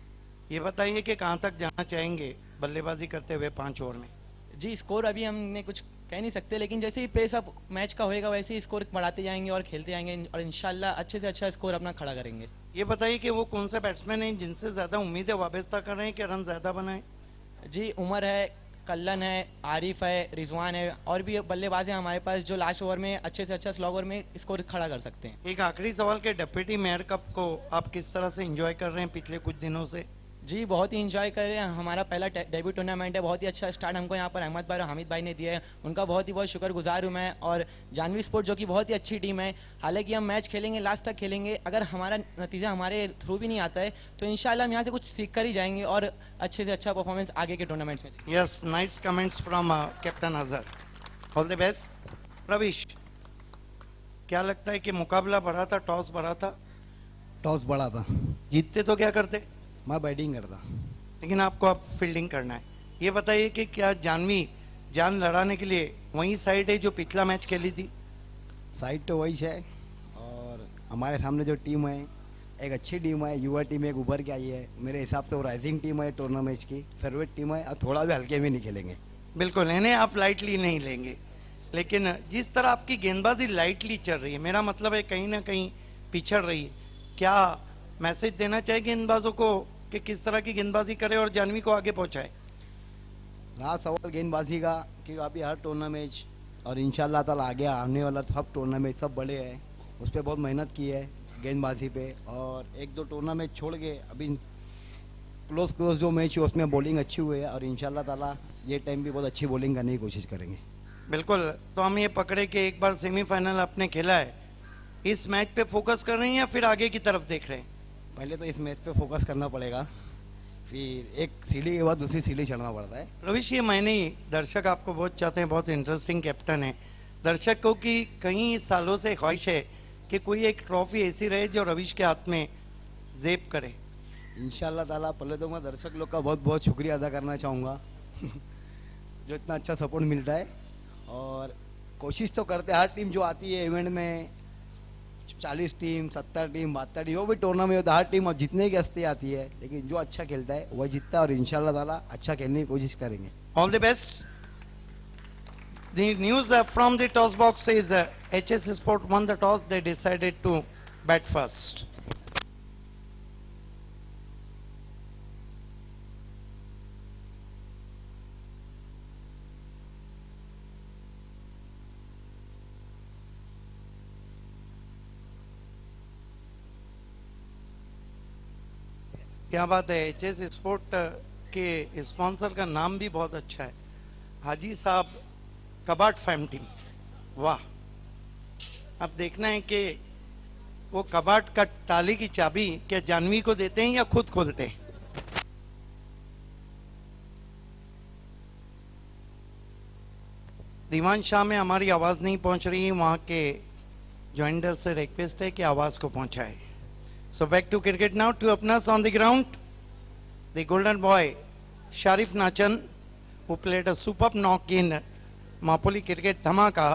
ये बताइए कि कहाँ तक जाना चाहेंगे बल्लेबाजी करते हुए 5 ओवर में? जी स्कोर अभी हमने कुछ कह नहीं सकते, लेकिन जैसे ही पेस अब मैच का होएगा वैसे ही स्कोर बढ़ाते जाएंगे और खेलते जाएंगे और इंशाल्लाह अच्छे से अच्छा स्कोर अपना खड़ा करेंगे। ये बताइए कि वो कौन से बैट्समैन हैं जिनसे ज़्यादा उम्मीदें वाबस्ता कर रहे हैं कि रन ज़्यादा बनाएं? जी उमर है, कल्लन है, आरिफ है, रिजवान है और भी बल्लेबाज हैं हमारे पास जो लास्ट ओवर में अच्छे से अच्छा स्लॉग ओवर में स्कोर खड़ा कर सकते हैं। एक आखिरी सवाल के डेप्यूटी मेयर कप को आप किस तरह से एंजॉय कर रहे हैं पिछले कुछ दिनों से? जी बहुत ही इंजॉय कर रहे हैं। हमारा पहला डेब्यू टूर्नामेंट है, बहुत ही अच्छा स्टार्ट हमको यहाँ पर अहमद भाई और हामिद भाई ने दिया है, उनका बहुत ही बहुत शुक्रगुजार हूँ मैं। और जानवी स्पोर्ट जो कि बहुत ही अच्छी टीम है, हालांकि हम मैच खेलेंगे लास्ट तक खेलेंगे, अगर हमारा नतीजा हमारे थ्रू भी नहीं आता है तो इंशाल्लाह हम यहाँ से कुछ सीख कर ही जाएंगे और अच्छे से अच्छा परफॉर्मेंस आगे के टूर्नामेंट्स में। Yes, nice comments from captain Azhar. All the best. Ravish, क्या लगता है कि मुकाबला बढ़ा था, टॉस बढ़ा था? टॉस बड़ा था, जीतते तो क्या करते, मैं बैटिंग करता। लेकिन आपको अब फील्डिंग करना है। ये बताइए कि क्या जानवी जान लड़ाने के लिए वही साइड है जो पिछला मैच खेली थी? साइड तो वही है और हमारे सामने जो टीम है एक अच्छी टीम है, युवा टीम एक उभर के आई है। मेरे हिसाब से वो राइजिंग टीम है, टूर्नामेंट की फेवरेट टीम है और थोड़ा भी हल्के में नहीं खेलेंगे। बिल्कुल, इन्हें आप लाइटली नहीं लेंगे, लेकिन जिस तरह आपकी गेंदबाजी लाइटली चल रही है, मेरा मतलब है कहीं ना कहीं पिछड़ रही है, क्या मैसेज देना चाहिए गेंदबाजों को कि किस तरह की गेंदबाजी करे और जानवी को आगे पहुंचाए? रहा सवाल गेंदबाजी का कि अभी हर टूर्नामेंट और इंशाल्लाह ताला आगे आने वाला सब टूर्नामेंट सब बड़े हैं, उस पर बहुत मेहनत की है गेंदबाजी पे। और 1-2 टूर्नामेंट छोड़ के अभी क्लोज जो मैच हुए उसमें बॉलिंग अच्छी हुई है और इंशाल्लाह ताला ये टाइम भी बहुत अच्छी बॉलिंग करने की कोशिश करेंगे। बिल्कुल, तो हम ये पकड़े कि एक बार सेमीफाइनल आपने खेला है, इस मैच पे फोकस कर रहे हैं या फिर आगे की तरफ देख रहे हैं? पहले तो इस मैच पे फोकस करना पड़ेगा, फिर एक सीढ़ी के बाद दूसरी सीढ़ी चढ़ना पड़ता है। रविश, ये मैं नहीं, दर्शक आपको बहुत चाहते हैं, बहुत इंटरेस्टिंग कैप्टन है। दर्शकों की कई सालों से ख्वाहिश है कि कोई एक ट्रॉफी ऐसी रहे जो रविश के हाथ में जेब करे। इंशाल्लाह ताला पहले तो मैं दर्शक लोग का बहुत बहुत शुक्रिया अदा करना चाहूँगा जो इतना अच्छा सपोर्ट मिलता है। और कोशिश तो करते हर टीम जो आती है इवेंट में, 40 टीम, 70 टीम, 72 टीम, वो भी टूर्नामेंट होता है, हर टीम और जितने की हस्ती आती है, लेकिन जो अच्छा खेलता है वह जीतता है और इंशाल्लाह ताला अच्छा खेलने की कोशिश करेंगे। All the best. The news from the toss box is HS Sport won the toss. They decided to bat first. क्या बात है, HS स्पोर्ट के स्पॉन्सर का नाम भी बहुत अच्छा है, हाजी साहब कबाट फैम टीम। वाह, अब देखना है कि वो कबाट का ताले की चाबी क्या जानवी को देते हैं या खुद खोलते हैं। दीवान शाह में हमारी आवाज नहीं पहुंच रही, वहां के ज्वाइंडर से रिक्वेस्ट है कि आवाज को पहुंचाए। So back to cricket now. Two openers on the ground. The golden boy Sharif Nachan, who played a superb knock in Mapoli cricket dhamaka.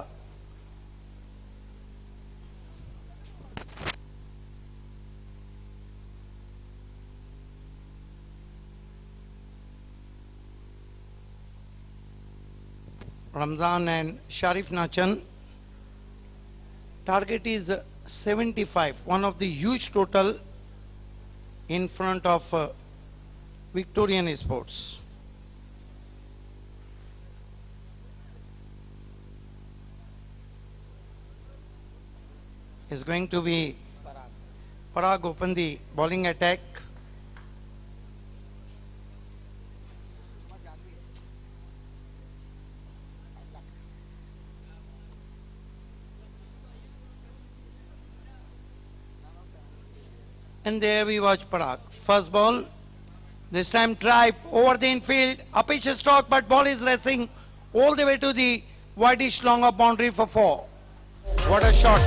Ramzan and Sharif Nachan. Target is 75, one of the huge total in front of Victorian Sports. Is going to be Parag open the bowling attack. And there we watch Parag. First ball, this time drive over the infield, a pitch stroke, but ball is racing all the way to the whitish long of boundary for 4. What a shot.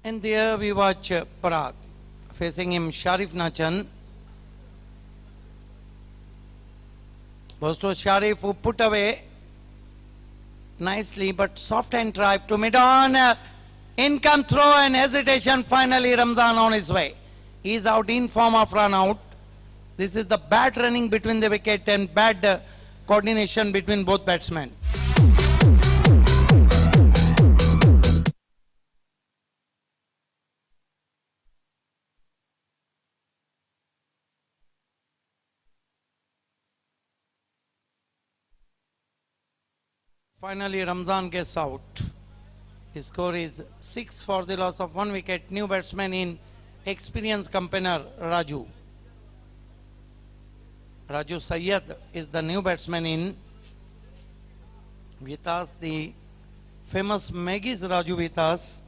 And there we watch Parag. Facing him Sharif Nachan. Bosto Sharif who put away nicely, but soft hand drive to mid-on. Income throw and hesitation. Finally Ramzan on his way. He is out in form of run out. This is the bad running between the wicket and bad coordination between both batsmen. Finally, Ramzan gets out. His score is 6 for the loss of 1 wicket. New batsman in, experienced campaigner Raju. Raju Sayyed is the new batsman in. With us, the famous Maggie's Raju with us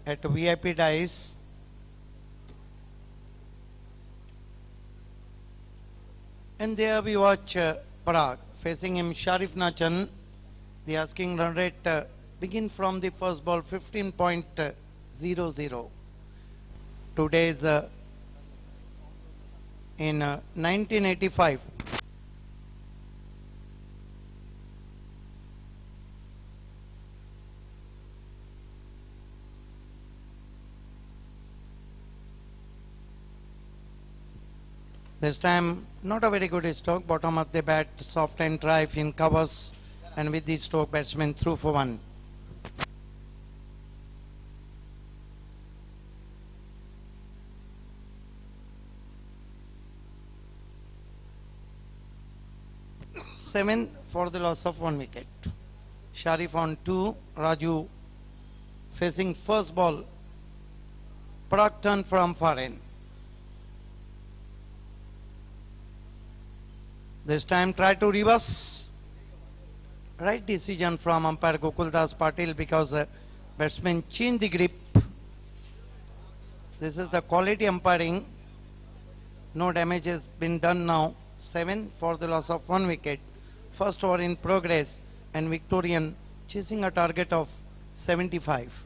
at VIP Dice. And there we watch Parag. Facing him Sharif Nachan. The asking run rate begin from the first ball 15.00. Today's in 1985. This time not a very good stroke, bottom of the bat, soft and drive in covers. And with the stroke batsman through for 1. Seven for the loss of 1 wicket. Sharif on 2, Raju facing first ball. Parag turn from far end. This time try to reverse. Right decision from umpire Gokuldas Patil because batsman changed the grip. This is the quality umpiring. No damage has been done now. 7 for the loss of 1 wicket. First over in progress and Victorian chasing a target of 75.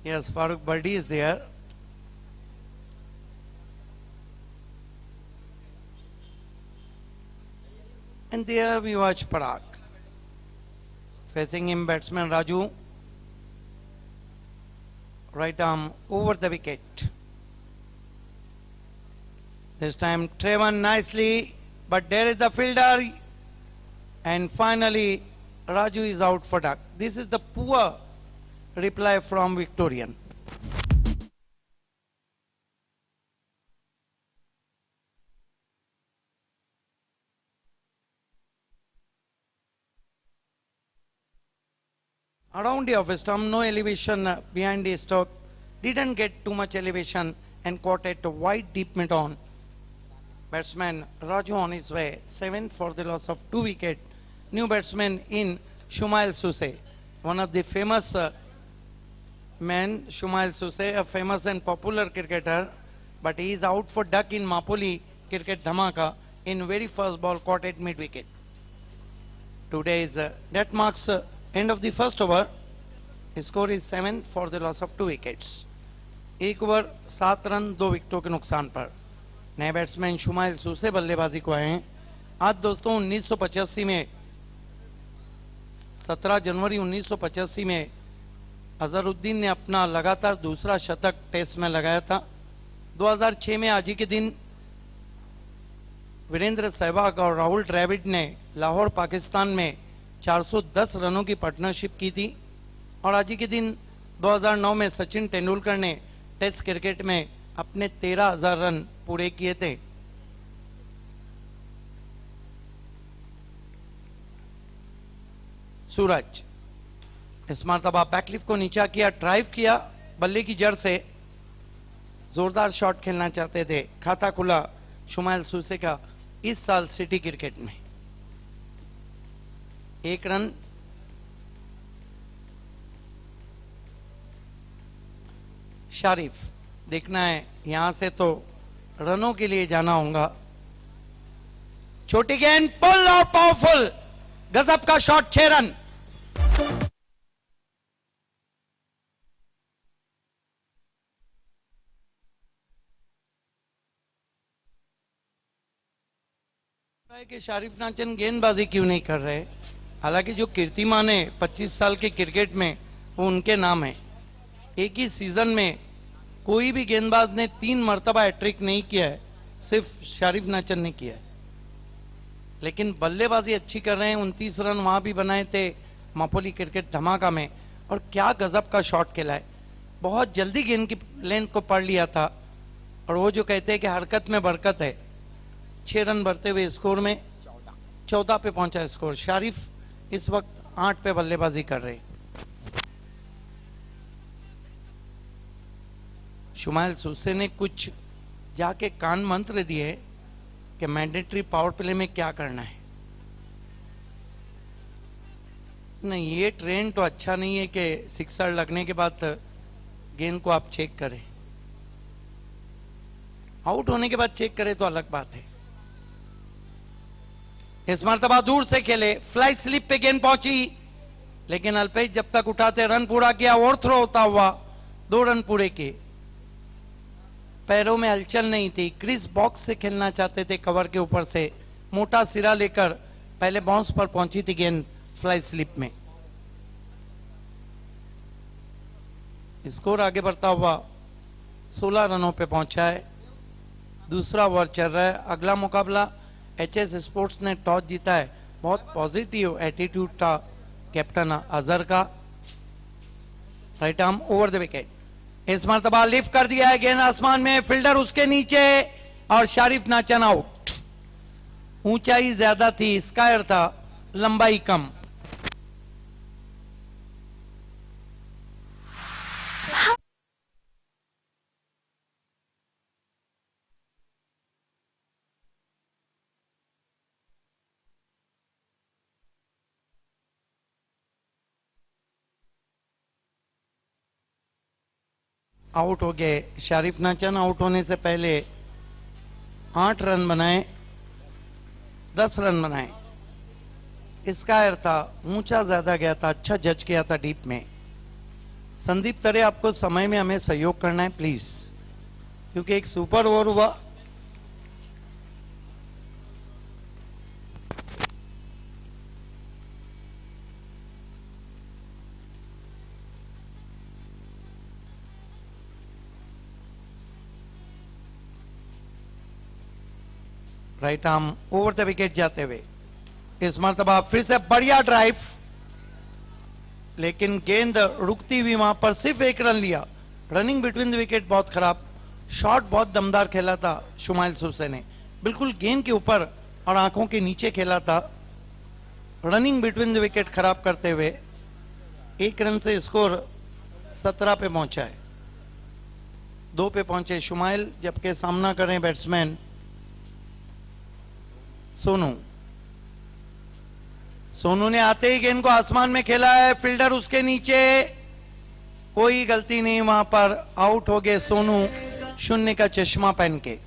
Yes, Farooq Bardi is there. And there we watch Parag. Facing him batsman Raju. Right arm over the wicket. This time Trevor nicely, but there is the fielder, and finally Raju is out for duck. This is the poor reply from Victorian. Around the off stump, no elevation behind the stroke, didn't get too much elevation and caught it wide deep mid on. Batsman Raju on his way, 7 for the loss of 2 wickets. New batsman in Shumail Suse, one of the famous men. Shumail Suse, a famous and popular cricketer, but he is out for duck in Mapoli cricket dhamaka in very first ball, caught at mid wicket. Today's that marks end of the first over. His score is 7 for the loss of 2 wickets. एक over 7 run 2 विकेटों के नुकसान पर नए batsman Shumail SUSE बल्लेबाजी को आए हैं। आज दोस्तों 1985 में 17 जनवरी 1985 में अजहरुद्दीन ने अपना लगातार दूसरा शतक टेस्ट में लगाया था। 2006 में आज ही के दिन वीरेंद्र सहवाग और राहुल द्रविड़ ने लाहौर पाकिस्तान में 410 रनों की पार्टनरशिप की थी और आज ही के दिन 2009 में सचिन तेंदुलकर ने टेस्ट क्रिकेट में अपने 13,000 रन पूरे किए थे। सूरज इस मरतबा बैकलिफ्ट को नीचा किया, ड्राइव किया, बल्ले की जड़ से जोरदार शॉट खेलना चाहते थे। खाता खुला शुमाइल सूसे का इस साल सिटी क्रिकेट में। 1 रन शारिफ, देखना है यहां से तो रनों के लिए जाना होगा। छोटी गेंद पुल और पावरफुल, गजब का शॉट, 6 रन। कि शारिफ नाचन गेंदबाजी क्यों नहीं कर रहे, हालांकि जो कीर्तिमान है 25 साल के क्रिकेट में वो उनके नाम है। एक ही सीजन में कोई भी गेंदबाज ने 3 मरतबा हैट्रिक नहीं किया है, सिर्फ शारिफ नाचन ने किया है। लेकिन बल्लेबाजी अच्छी कर रहे हैं, 29 रन वहां भी बनाए थे मापोली क्रिकेट धमाका में, और क्या गजब का शॉट खेला है। बहुत जल्दी गेंद की लेंथ को पढ़ लिया था, और वो जो कहते हैं कि हरकत में बरकत है। 6 रन बढ़ते हुए स्कोर में 14 पे पहुंचा स्कोर। शारिफ इस वक्त 8 पे बल्लेबाजी कर रहे। शुमाइल सूसे ने कुछ जाके कान मंत्र दिए कि मैंडेटरी पावर प्ले में क्या करना है। नहीं, ये ट्रेंड तो अच्छा नहीं है कि सिक्सर लगने के बाद गेंद को आप चेक करें, आउट होने के बाद चेक करें तो अलग बात है। इस मरतबा दूर से खेले, फ्लाई स्लिप पे गेंद पहुंची, लेकिन अल्पेश जब तक उठाते रन पूरा किया और थ्रो होता हुआ 2 रन पूरे किए। पैरों में हलचल नहीं थी, क्रिस बॉक्स से खेलना चाहते थे, कवर के ऊपर से मोटा सिरा लेकर पहले बाउंस पर पहुंची थी गेंद फ्लाई स्लिप में। स्कोर आगे बढ़ता हुआ 16 रनों पे पहुंचा है। दूसरा ओवर चल रहा है। अगला मुकाबला एचएस स्पोर्ट्स ने टॉस जीता है। बहुत पॉजिटिव एटीट्यूड था कैप्टन अजहर का। Right arm over the wicket. इस मरतबा लिफ्ट कर दिया है गेंद आसमान में, फील्डर उसके नीचे और शारिफ नाचन आउट। ऊंचाई ज्यादा थी, स्कायर था, लंबाई कम। आउट हो गए शारिफ नाचन। आउट होने से पहले 8 रन बनाए, 10 रन बनाए। इसका अर्थ था ऊंचा ज्यादा गया था, अच्छा जज किया था डीप में। संदीप तरे, आपको समय में हमें सहयोग करना है प्लीज, क्योंकि एक सुपर ओवर हुआ। Right arm over the wicket जाते हुए, इस मर्तबा फिर से बढ़िया ड्राइव, लेकिन गेंद रुकती हुई वहां पर सिर्फ एक रन लिया। रनिंग बिटवीन द विकेट बहुत खराब, शॉट बहुत दमदार खेला था शुमाइल सूसे ने, बिल्कुल गेंद के ऊपर और आंखों के नीचे खेला था। रनिंग बिटवीन द विकेट खराब करते हुए 1 रन से स्कोर 17 पे पहुंचा है। 2 पे पहुंचे शुमाइल, जबकि सामना करें बैट्समैन सोनू। सोनू ने आते ही गेंद को आसमान में खेला है, फील्डर उसके नीचे, कोई गलती नहीं, वहां पर आउट हो गए सोनू 0 का चश्मा पहन के।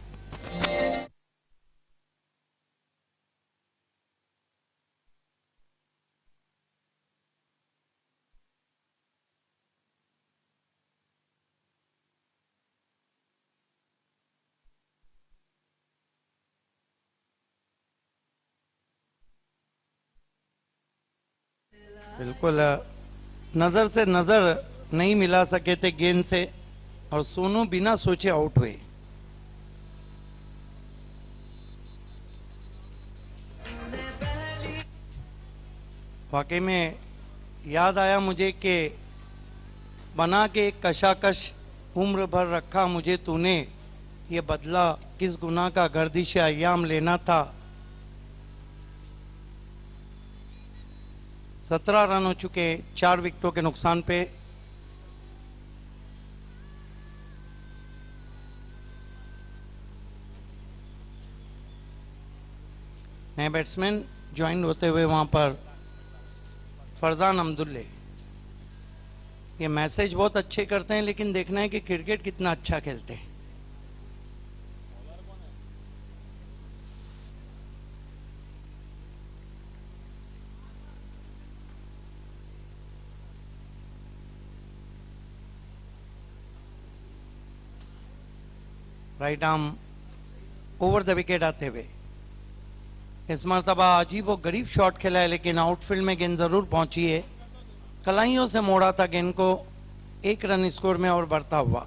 बिल्कुल नजर से नजर नहीं मिला सके थे गेंद से, और सोनू बिना सोचे आउट हुए। वाकई में याद आया मुझे कि बना के एक कशाकश उम्र भर रखा मुझे तूने, ये बदला किस गुनाह का गर्दिश अय्याम लेना था। 17 रन हो चुके 4 विकेटों के नुकसान पे। नए बैट्समैन ज्वाइन होते हुए वहां पर फरजान अब्दुल्ले। ये मैसेज बहुत अच्छे करते हैं, लेकिन देखना है कि क्रिकेट कितना अच्छा खेलते हैं। Right arm over the wicket आते हुए, इस मरतबा अजीब व गरीब शॉट खेला है, लेकिन आउटफील्ड में गेंद जरूर पहुंची है। कलाइयों से मोड़ा था गेंद को, 1 रन स्कोर में और बढ़ता हुआ,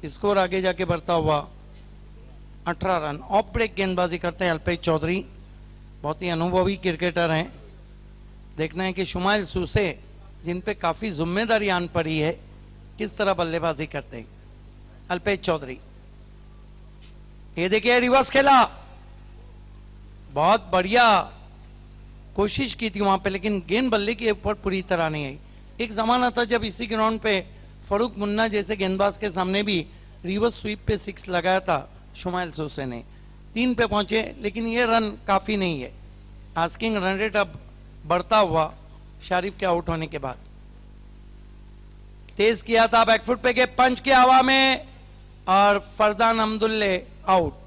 स्कोर आगे जाके बढ़ता हुआ 18 रन। ऑफ ब्रेक गेंदबाजी करते हैं अल्पेश चौधरी, बहुत ही अनुभवी क्रिकेटर हैं। देखना है कि शुमाइल सूसे, जिन पे काफी जिम्मेदारी आन पड़ी है, किस तरह बल्लेबाजी करते हैं। अल्पेश चौधरी, ये देखिए रिवर्स खेला, बहुत बढ़िया कोशिश की थी वहां पे, लेकिन गेंद बल्ले के ऊपर पूरी तरह नहीं आई। एक जमाना था जब इसी ग्राउंड पे फरूक मुन्ना जैसे गेंदबाज के सामने भी रिवर्स स्वीप पे 6 लगाया था शुमाइल सूसे ने। 3 पे पहुंचे, लेकिन ये रन काफी नहीं है। आस्किंग रन रेट अब बढ़ता हुआ शारिफ के आउट होने के बाद। तेज किया था बैकफुट पे के पंच की हवा में, और फरजान अब्दुल्ले आउट।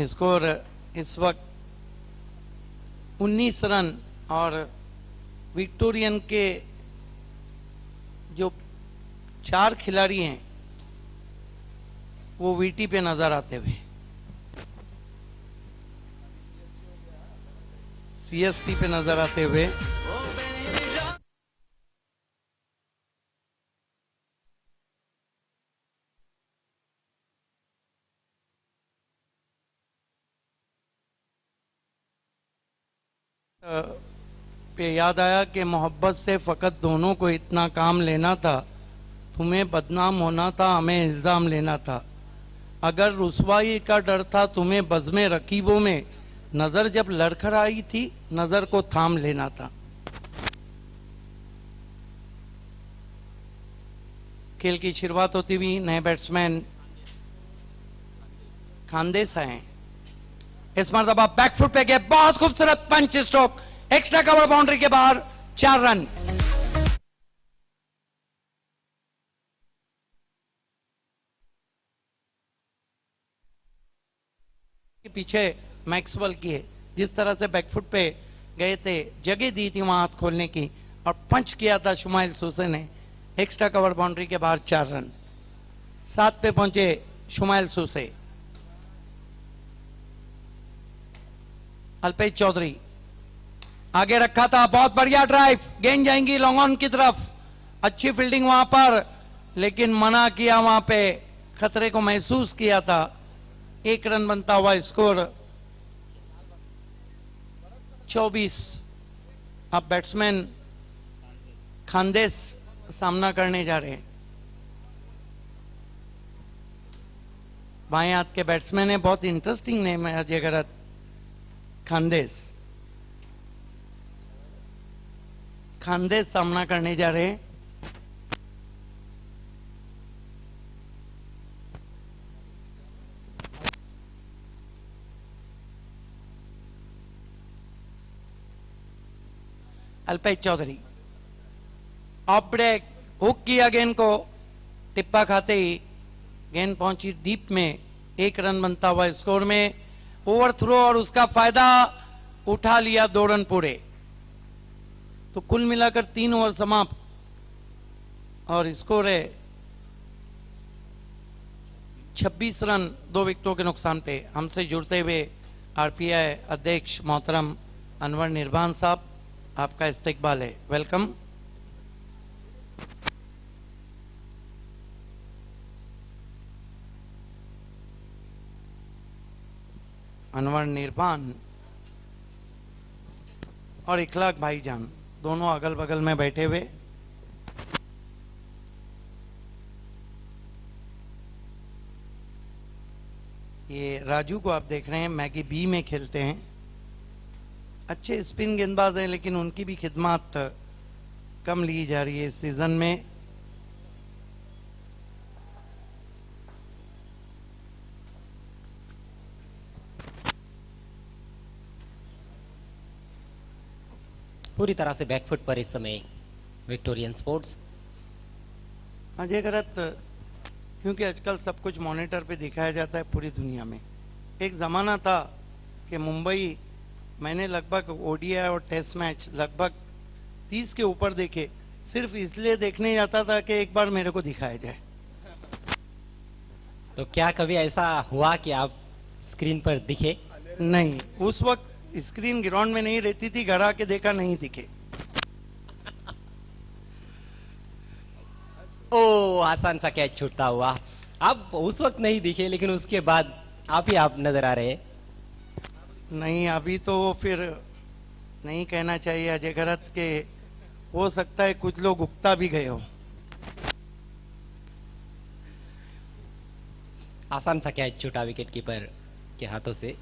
स्कोर इस वक्त 19 रन, और विक्टोरियन के जो 4 खिलाड़ी हैं वो वीटी पे नजर आते हुए, सीएसटी पे नजर आते हुए। पे याद आया कि मोहब्बत से फकत दोनों को इतना काम लेना था, तुम्हें बदनाम होना था, हमें इल्जाम लेना था। अगर रुसवाई का डर था तुम्हें बज़्मे रकीबों में, नजर जब लड़खड़ आई थी नजर को थाम लेना था। खेल की शुरुआत होती हुई नए बैट्समैन खानदेश आए। इस मरतबा बैकफुट पे गए, बहुत खूबसूरत पंच स्ट्रोक, एक्स्ट्रा कवर बाउंड्री के बाहर 4 रन। पीछे मैक्सवेल की है, जिस तरह से बैकफुट पे गए थे, जगह दी थी वहां हाथ खोलने की, और पंच किया था शुमाइल सूसे ने, एक्स्ट्रा कवर बाउंड्री के बाहर 4 रन। 7 पे पहुंचे शुमाइल सूसे। अल्पेश चौधरी, आगे रखा था, बहुत बढ़िया ड्राइव, गेंद जाएंगी लॉन्ग ऑन की तरफ, अच्छी फील्डिंग वहां पर, लेकिन मना किया, वहां पे खतरे को महसूस किया था। 1 रन बनता हुआ स्कोर 24। अब बैट्समैन खानदेश सामना करने जा रहे हैं। बाएं हाथ के बैट्समैन है, बहुत इंटरेस्टिंग नेम है अजय गरत, खानदेश। खानदेश सामना करने जा रहे हैं। Alpesh Chaudhary off break, hook किया गेंद को, टिप्पा खाते ही गेंद पहुंची डीप में। 1 रन बनता हुआ स्कोर में। ओवर थ्रो और उसका फायदा उठा लिया, 2 रन पूरे। तो कुल मिलाकर 3 ओवर समाप्त और स्कोर है 26 रन 2 विकेटों के नुकसान पे। हमसे जुड़ते हुए आरपीआई अध्यक्ष मोहतरम अनवर निर्बान साहब, आपका इस्तकबाल है, वेलकम। अनवर निर्बान और इखलाक भाईजान दोनों अगल बगल में बैठे हुए। ये राजू को आप देख रहे हैं, मैगी बी में खेलते हैं, अच्छे स्पिन गेंदबाज हैं, लेकिन उनकी भी खिदमत कम ली जा रही है इस सीजन में। पूरी तरह से बैकफुट पर इस समय विक्टोरियन स्पोर्ट्स। अजय गरत, क्योंकि आजकल सब कुछ मॉनिटर पे दिखाया जाता है पूरी दुनिया में। एक जमाना था कि मुंबई, मैंने लगभग ओडीआई और टेस्ट मैच लगभग 30 के ऊपर देखे, सिर्फ इसलिए देखने जाता था कि एक बार मेरे को दिखाया जाए। तो क्या कभी ऐसा हुआ कि आप स्क्रीन पर दिखे? नहीं, उस वक्त स्क्रीन ग्राउंड में नहीं रहती थी, घर आके देखा, नहीं दिखे। ओ, आसान सा कैच छूटता हुआ। आप उस वक्त नहीं दिखे, लेकिन उसके बाद आप ही आप नजर आ रहे हैं। नहीं, अभी तो फिर नहीं कहना चाहिए अजय गरत के, हो सकता है कुछ लोग उगता भी गए हो। आसान सा कैच छूटा विकेट कीपर के हाथों से।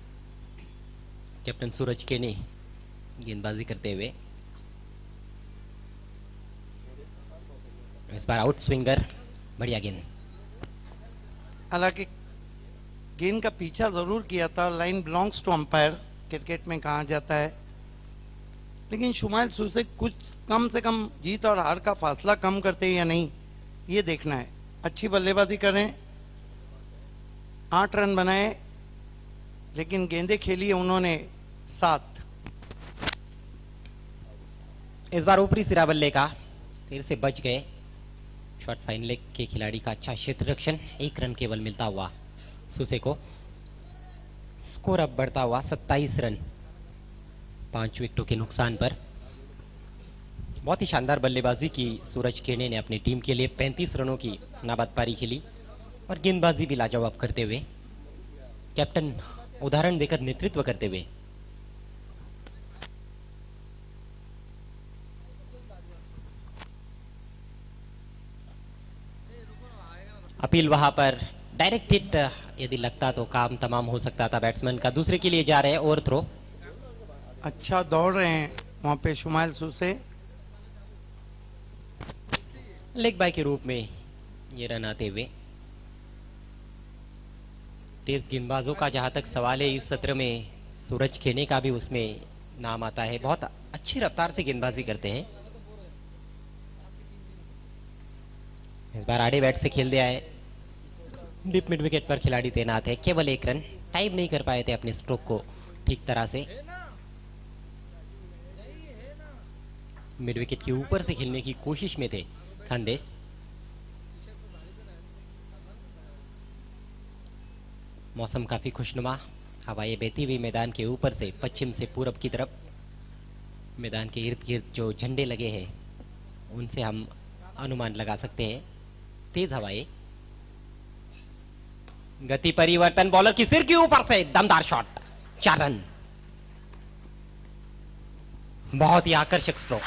कैप्टन सूरज केनी गेंदबाजी करते हुए, इस बार आउट स्विंगर, बढ़िया गेंद। हालांकि गेंद का पीछा जरूर किया था, line belongs to umpire, cricket में कहा जाता है, लेकिन शुमाइल सूसे कुछ कम से कम जीत और हार का फासला कम करते हैं या नहीं, ये देखना है। अच्छी बल्लेबाजी करें, 8 रन बनाए, लेकिन गेंदे खेली उन्होंने 7। इस बार ऊपरी सिरा बल्ले का, फिर से बच गए। शॉर्ट फाइन लेग के खिलाड़ी का अच्छा क्षेत्र रक्षण, 1 रन केवल मिलता हुआ सुसे को। स्कोर अब बढ़ता हुआ 27 रन 5 विकेटों के नुकसान पर। बहुत ही शानदार बल्लेबाजी की सूरज केने ने अपनी टीम के लिए। 35 रनों की नाबाद पारी खेली और गेंदबाजी भी लाजवाब करते हुए, कैप्टन उदाहरण देकर नेतृत्व करते हुए। अपील वहां पर, डायरेक्ट हिट यदि लगता तो काम तमाम हो सकता था बैट्समैन का। दूसरे के लिए जा रहे हैं, ओवर थ्रो। अच्छा दौड़ रहे हैं वहां पे शुमाइल सूसे। लेग बाय के रूप में ये रन आते हुए। तेज गेंदबाजों का जहां तक सवाल है, इस सत्र में सूरज खेने का भी उसमें नाम आता है। बहुत अच्छी रफ्तार से गेंदबाजी करते हैं। इस बार आड़े बैट से खेल दिया है। डीप मिड विकेट पर खिलाड़ी तैनात है। केवल 1 रन, टाइम नहीं कर पाए थे अपने स्ट्रोक को ठीक तरह से। मिड विकेट के ऊपर से खेलने की कोशिश में थे खानदेश। मौसम काफी खुशनुमा, हवाएं बहती हुई मैदान के ऊपर से पश्चिम से पूरब की तरफ। मैदान के इर्द गिर्द जो झंडे लगे हैं उनसे हम अनुमान लगा सकते हैं। तेज हवाएं, गति परिवर्तन, बॉलर की सिर के ऊपर से दमदार शॉट, 4 रन। बहुत ही आकर्षक स्ट्रोक।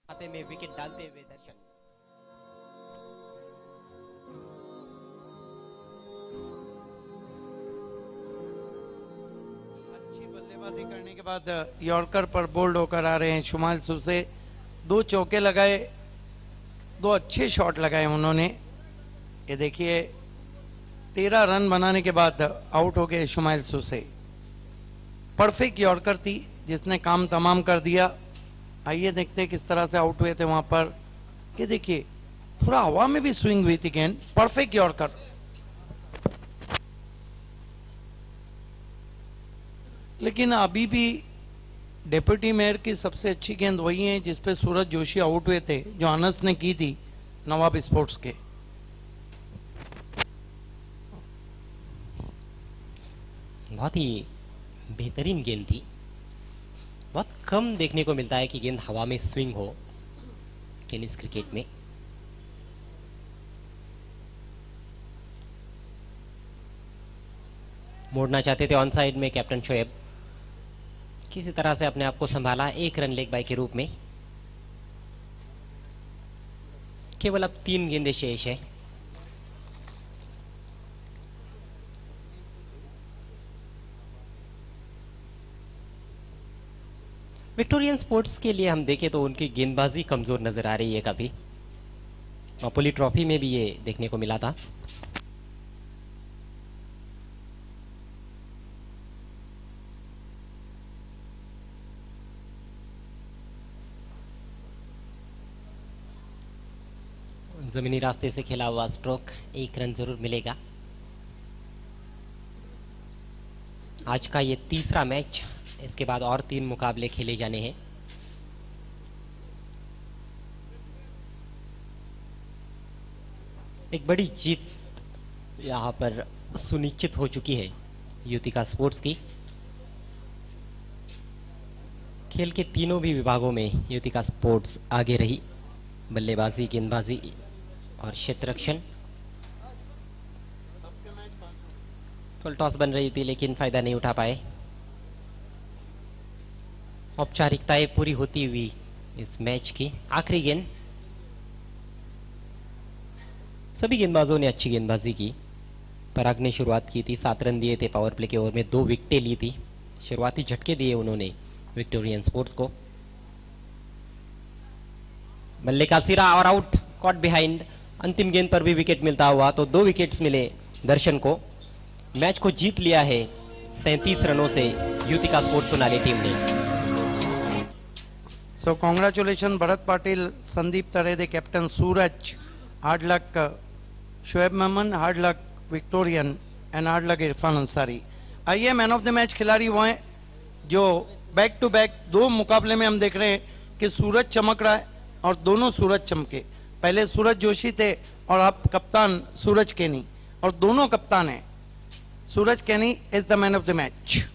खाते में विकेट डालते हुए दर्शन। अच्छी बल्लेबाजी करने के बाद यॉर्कर पर बोल्ड होकर आ रहे हैं शुमाइल सूसे। 2 चौके लगाए, 2 अच्छे शॉट लगाए उन्होंने। ये देखिए 13 रन बनाने के बाद आउट हो गए शुमाइल सूसे। परफेक्ट यॉर्कर थी जिसने काम तमाम कर दिया। आइए देखते हैं किस तरह से आउट हुए थे वहां पर। ये देखिए थोड़ा हवा में भी स्विंग हुई थी गेंद। Perfect yorker. लेकिन अभी भी डेप्यूटी मेयर की सबसे अच्छी गेंद वही है जिस पे सूरज जोशी आउट हुए थे, जो अनस ने की थी नवाब स्पोर्ट्स के। बहुत ही बेहतरीन गेंद थी। बहुत कम देखने को मिलता है कि गेंद हवा में स्विंग हो टेनिस क्रिकेट में। मोड़ना चाहते थे ऑन साइड में कैप्टन शोएब, किसी तरह से अपने आप को संभाला। 1 रन लेग बाय के रूप में। केवल अब 3 गेंदें शेष है। विक्टोरियन स्पोर्ट्स के लिए हम देखें तो उनकी गेंदबाजी कमजोर नजर आ रही है काफी। मापोली ट्रॉफी में भी ये देखने को मिला था। जमीनी रास्ते से खेला हुआ स्ट्रोक, 1 रन जरूर मिलेगा। आज का ये तीसरा मैच, इसके बाद और 3 मुकाबले खेले जाने हैं। एक बड़ी जीत यहाँ पर सुनिश्चित हो चुकी है युतिका स्पोर्ट्स की। खेल के तीनों भी विभागों में युतिका स्पोर्ट्स आगे रही। बल्लेबाजी, गेंदबाजी और क्षेत्ररक्षण। फुल टॉस बन रही थी लेकिन फायदा नहीं उठा पाए। औपचारिकताएं पूरी होती हुई इस मैच की आखिरी गेंद। सभी गेंदबाजों ने अच्छी गेंदबाजी की। पराग ने शुरुआत की थी, 7 रन दिए थे पावर प्ले के ओवर में, 2 विकेटें ली थी। शुरुआती झटके दिए उन्होंने विक्टोरियन स्पोर्ट्स को। बल्ले का सिरा और आउट, कॉट बिहाइंड। अंतिम गेंद पर भी विकेट मिलता हुआ तो 2 विकेट्स मिले दर्शन को। मैच को जीत लिया है 37 रनों से युतिका स्पोर्ट्स सोनाली टीम ने। So congratulations Bharat Patil, Sandeep Tarede, Captain Suraj, hard luck Shoaib Maman, hard luck Victorian and hard luck Irfan Ansari। आइए मैन ऑफ द मैच खिलाड़ी वो हैं जो बैक टू बैक 2 मुकाबले में हम देख रहे हैं कि सूरज चमक रहा है और दोनों सूरज चमके। पहले सूरज जोशी थे और अब कप्तान सूरज केनी, और दोनों कप्तान हैं। सूरज केनी is the man of the match.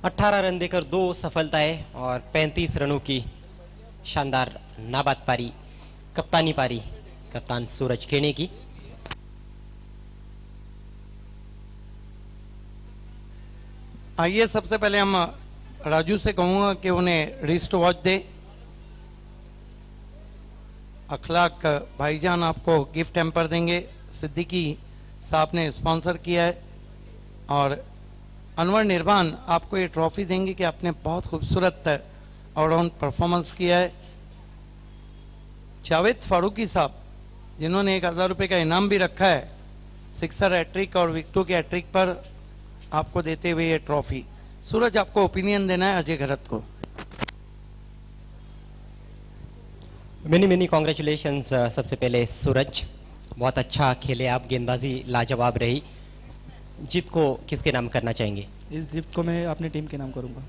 अठारह रन देकर 2 सफलताएं और 35 रनों की शानदार नाबाद पारी, कप्तानी पारी कप्तान सूरज केनी की। आइए सबसे पहले हम राजू से कहूंगा कि उन्हें रिस्ट वॉच दे। अखलाक भाईजान आपको गिफ्ट हैम्पर देंगे, सिद्दीकी साहब ने स्पॉन्सर किया है, और अनवर निर्वाण आपको ये ट्रॉफी देंगे कि आपने बहुत खूबसूरत ऑलराउंड परफॉर्मेंस किया है। जावेद फारूकी साहब जिन्होंने 1000 रुपये का इनाम भी रखा है सिक्सर हैट्रिक और विकेटों के हैट्रिक पर, आपको देते हुए ये ट्रॉफी। सूरज आपको ओपिनियन देना है अजय घरत को। Many congratulations. सबसे पहले सूरज, बहुत अच्छा खेले आप, गेंदबाजी लाजवाब रही। जीत को किसके नाम करना चाहेंगे? इस गिफ्ट को मैं अपनी टीम के नाम करूंगा।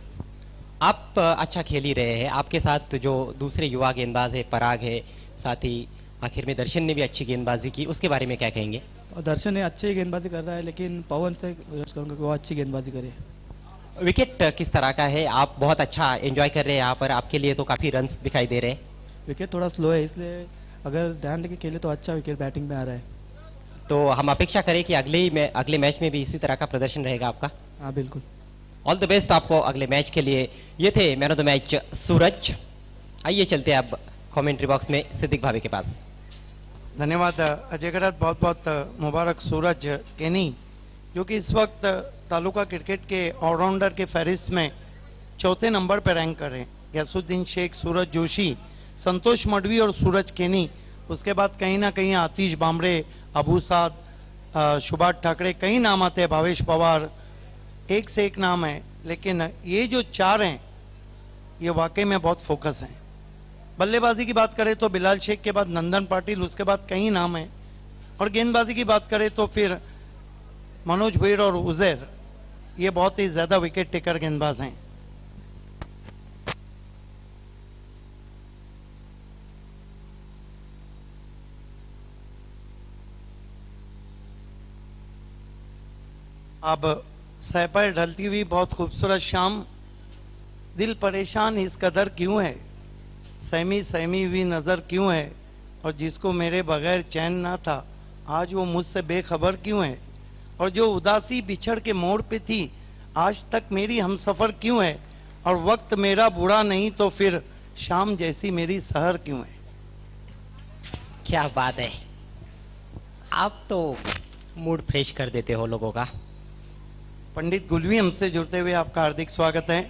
आप अच्छा खेल ही रहे हैं, आपके साथ जो दूसरे युवा गेंदबाज है, पराग है, साथ ही आखिर में दर्शन ने भी अच्छी गेंदबाजी की, उसके बारे में क्या कहेंगे? और दर्शन ने अच्छी गेंदबाजी कर रहा है, लेकिन पवन से गुजारिश करूंगा कि वो अच्छी गेंदबाजी करे। विकेट किस तरह का है? आप बहुत अच्छा एंजॉय कर रहे हैं यहाँ पर, आपके लिए तो काफी रन्स दिखाई दे रहे हैं। विकेट थोड़ा स्लो है, इसलिए अगर ध्यान देके खेले तो अच्छा विकेट बैटिंग में आ रहा है। तो हम अपेक्षा करें कि अगले मैच में भी इसी तरह का प्रदर्शन रहेगा आपका। हाँ बिल्कुल। ऑल द बेस्ट आपको अगले मैच के लिए। ये थे मैन ऑफ द मैच सूरज। आइए चलते हैं अब कमेंट्री बॉक्स में सिद्दीक भाभी के पास। धन्यवाद अजय घरत, बहुत बहुत मुबारक सूरज केनी जो कि इस वक्त तालुका क्रिकेट के ऑलराउंडर के फहरिस्त में 4थे नंबर पर रैंक कर रहे हैं। गैसुद्दीन शेख, सूरज जोशी, संतोष मडवी और सूरज केनी। उसके बाद कहीं ना कहीं आतिश बामरे, अबू साद, सुभाष ठाकरे, कई नाम आते हैं, भावेश पवार, एक से एक नाम है, लेकिन ये जो 4 हैं ये वाकई में बहुत फोकस हैं। बल्लेबाजी की बात करें तो बिलाल शेख के बाद नंदन पाटिल, उसके बाद कई नाम हैं, और गेंदबाजी की बात करें तो फिर मनोज भुईर और उजैर, ये बहुत ही ज़्यादा विकेट टेकर गेंदबाज हैं। अब सहपर ढलती हुई बहुत खूबसूरत शाम, दिल परेशान इस कदर क्यों है, सहमी सहमी हुई नज़र क्यों है, और जिसको मेरे बगैर चैन ना था आज वो मुझसे बेखबर क्यों है, और जो उदासी बिछड़ के मोड़ पे थी आज तक मेरी हमसफ़र क्यों है, और वक्त मेरा बुरा नहीं तो फिर शाम जैसी मेरी सहर क्यों है। क्या बात है, आप तो मूड फ्रेश कर देते हो लोगों का। पंडित गुलवी हमसे जुड़ते हुए आपका हार्दिक स्वागत है।